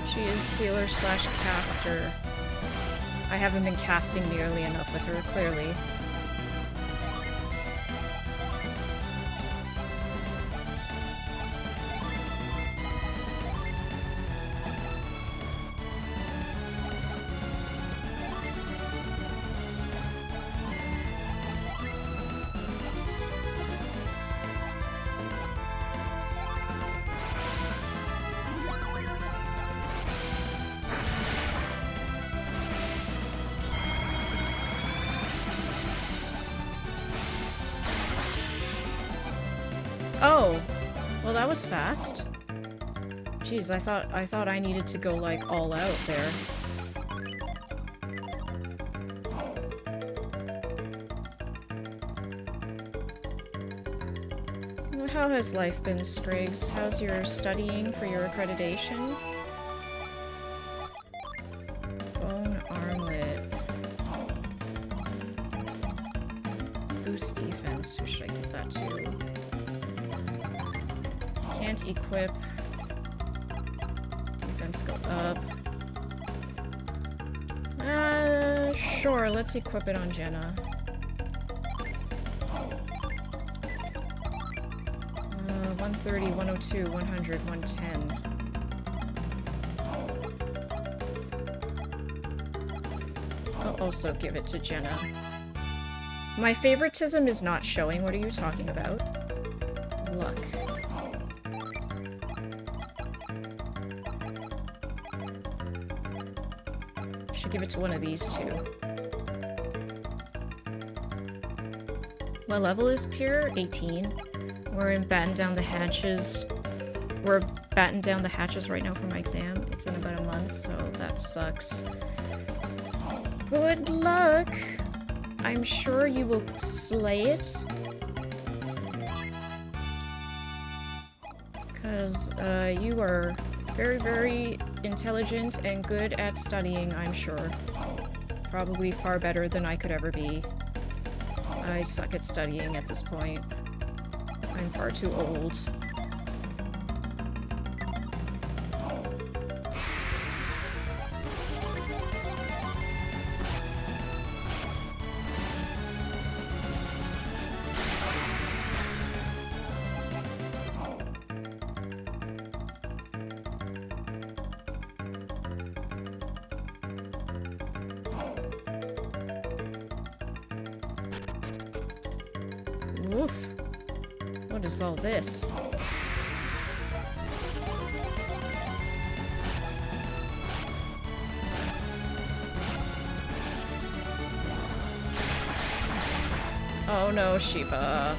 She is healer/caster. I haven't been casting nearly enough with her, clearly. Oh, well that was fast. Jeez, I thought I needed to go like all out there. Well, how has life been, Scriggs? How's your studying for your accreditation? Bone armlet. Boost defense. Who should I give that to? Can't equip. Defense go up. Sure, let's equip it on Jenna. 130, 102, 100, 110. I'll also give it to Jenna. My favoritism is not showing. What are you talking about? Luck. Should give it to one of these two. What level is Pure? 18. We're in batten down the hatches. We're batting down the hatches right now for my exam. It's in about a month, so that sucks. Good luck! I'm sure you will slay it. Because, you are very, very intelligent and good at studying, I'm sure. Probably far better than I could ever be. I suck at studying at this point. I'm far too old. Oof. What is all this? Oh no, Sheba.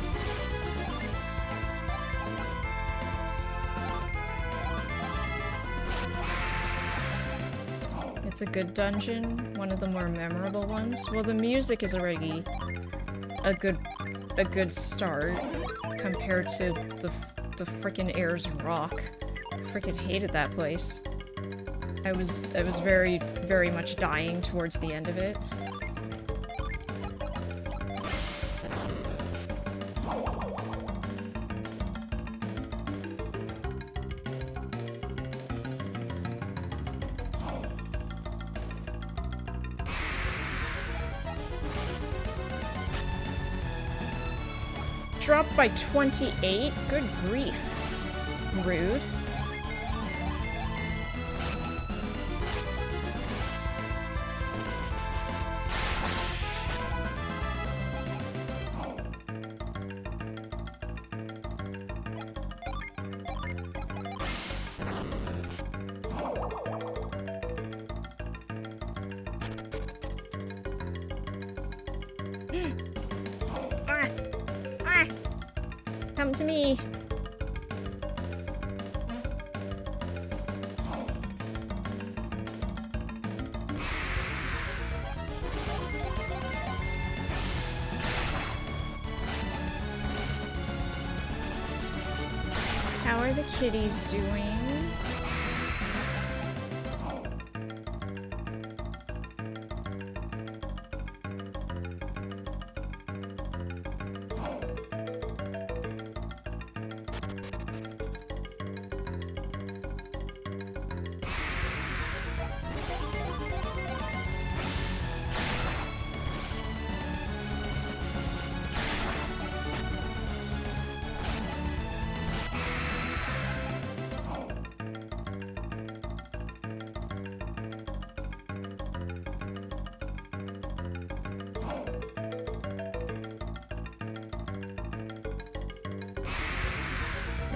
It's a good dungeon, one of the more memorable ones. Well, the music is already a good start compared to the frickin' Ayers Rock. Frickin' hated that place. I was very, very much dying towards the end of it. dropped by 28? Good grief. Rude. Come to me. How are the kitties doing?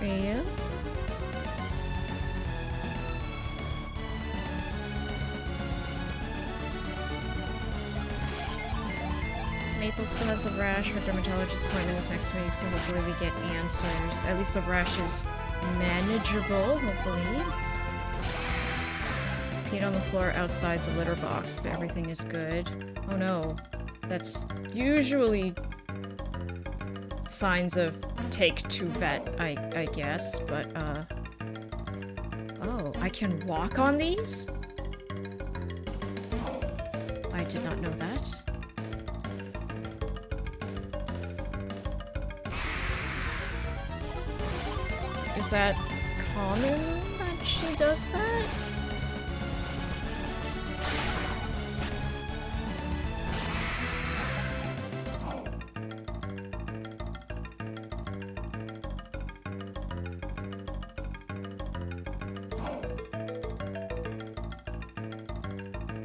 Rhea? Maple still has the rash. Her dermatologist appointment is next week, so hopefully we get answers. At least the rash is manageable, hopefully. Peed on the floor outside the litter box, but everything is good. Oh no. That's usually signs of take to vet, I guess, but, oh, I can walk on these? I did not know that. Is that common that she does that?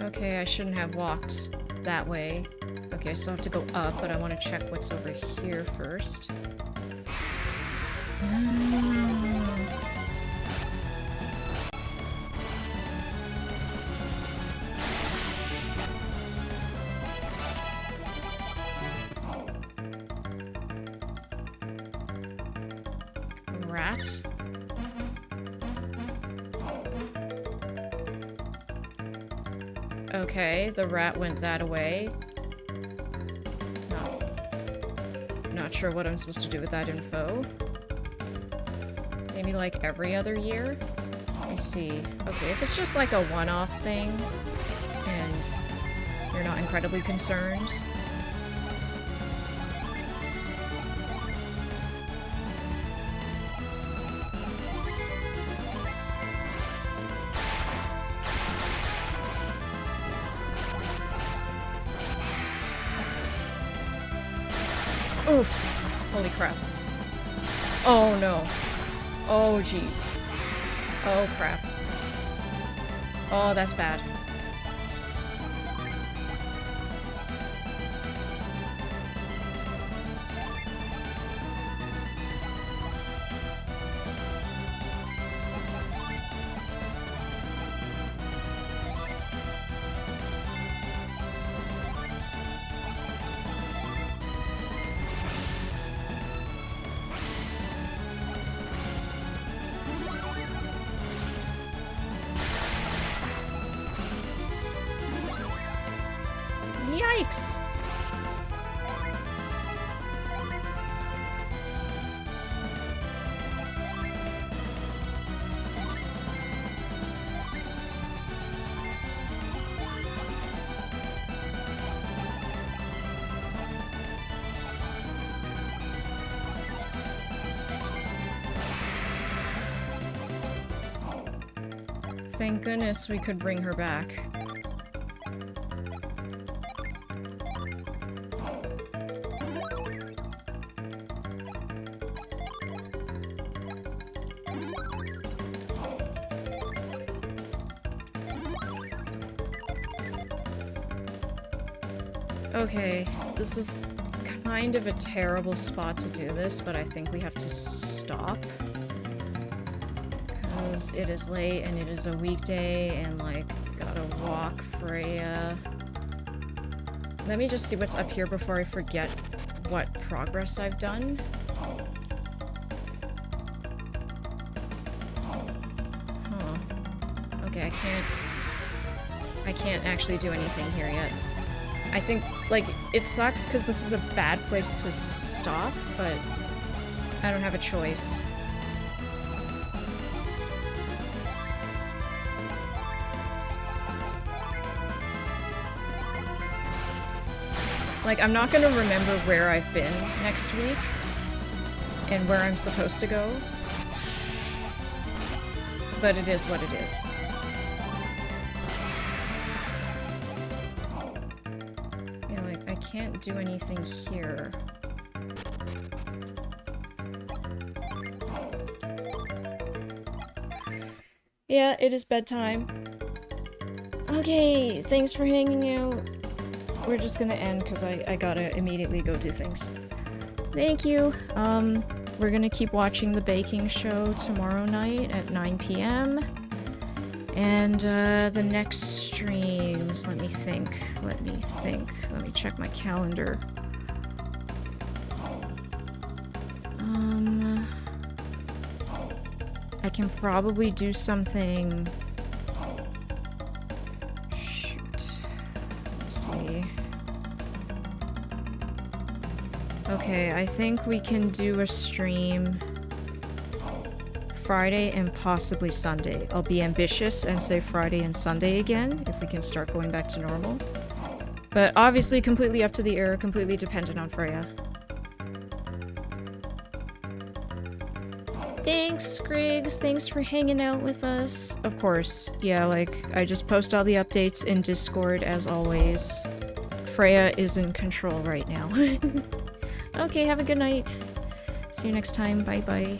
Okay, I shouldn't have walked that way. Okay, I still have to go up, but I want to check what's over here first. Rat. Okay, the rat went that away. Not sure what I'm supposed to do with that info. Maybe like every other year? Let me see. Okay, if it's just like a one-off thing, and you're not incredibly concerned. Oof! Holy crap. Oh no. Oh jeez. Oh crap. Oh, that's bad. Yikes! Thank goodness we could bring her back. Okay, this is kind of a terrible spot to do this, but I think we have to stop. Because it is late and it is a weekday and, like, gotta walk Freya. Let me just see what's up here before I forget what progress I've done. Huh. Okay, I can't actually do anything here yet. I think, like, it sucks because this is a bad place to stop, but I don't have a choice. Like, I'm not gonna remember where I've been next week and where I'm supposed to go, but it is what it is. I can't do anything here. Yeah, it is bedtime. Okay, thanks for hanging out. We're just gonna end because I gotta immediately go do things. Thank you. We're gonna keep watching the baking show tomorrow night at 9 p.m. And the next streams, let me think. Let me check my calendar. I can probably do something. Shoot. Let's see. Okay, I think we can do a stream Friday and possibly Sunday. I'll be ambitious and say Friday and Sunday again, if we can start going back to normal. But obviously completely up to the air, completely dependent on Freya. Thanks, Skriggs. Thanks for hanging out with us. Of course, yeah, like, I just post all the updates in Discord as always. Freya is in control right now. Okay, have a good night. See you next time. Bye-bye.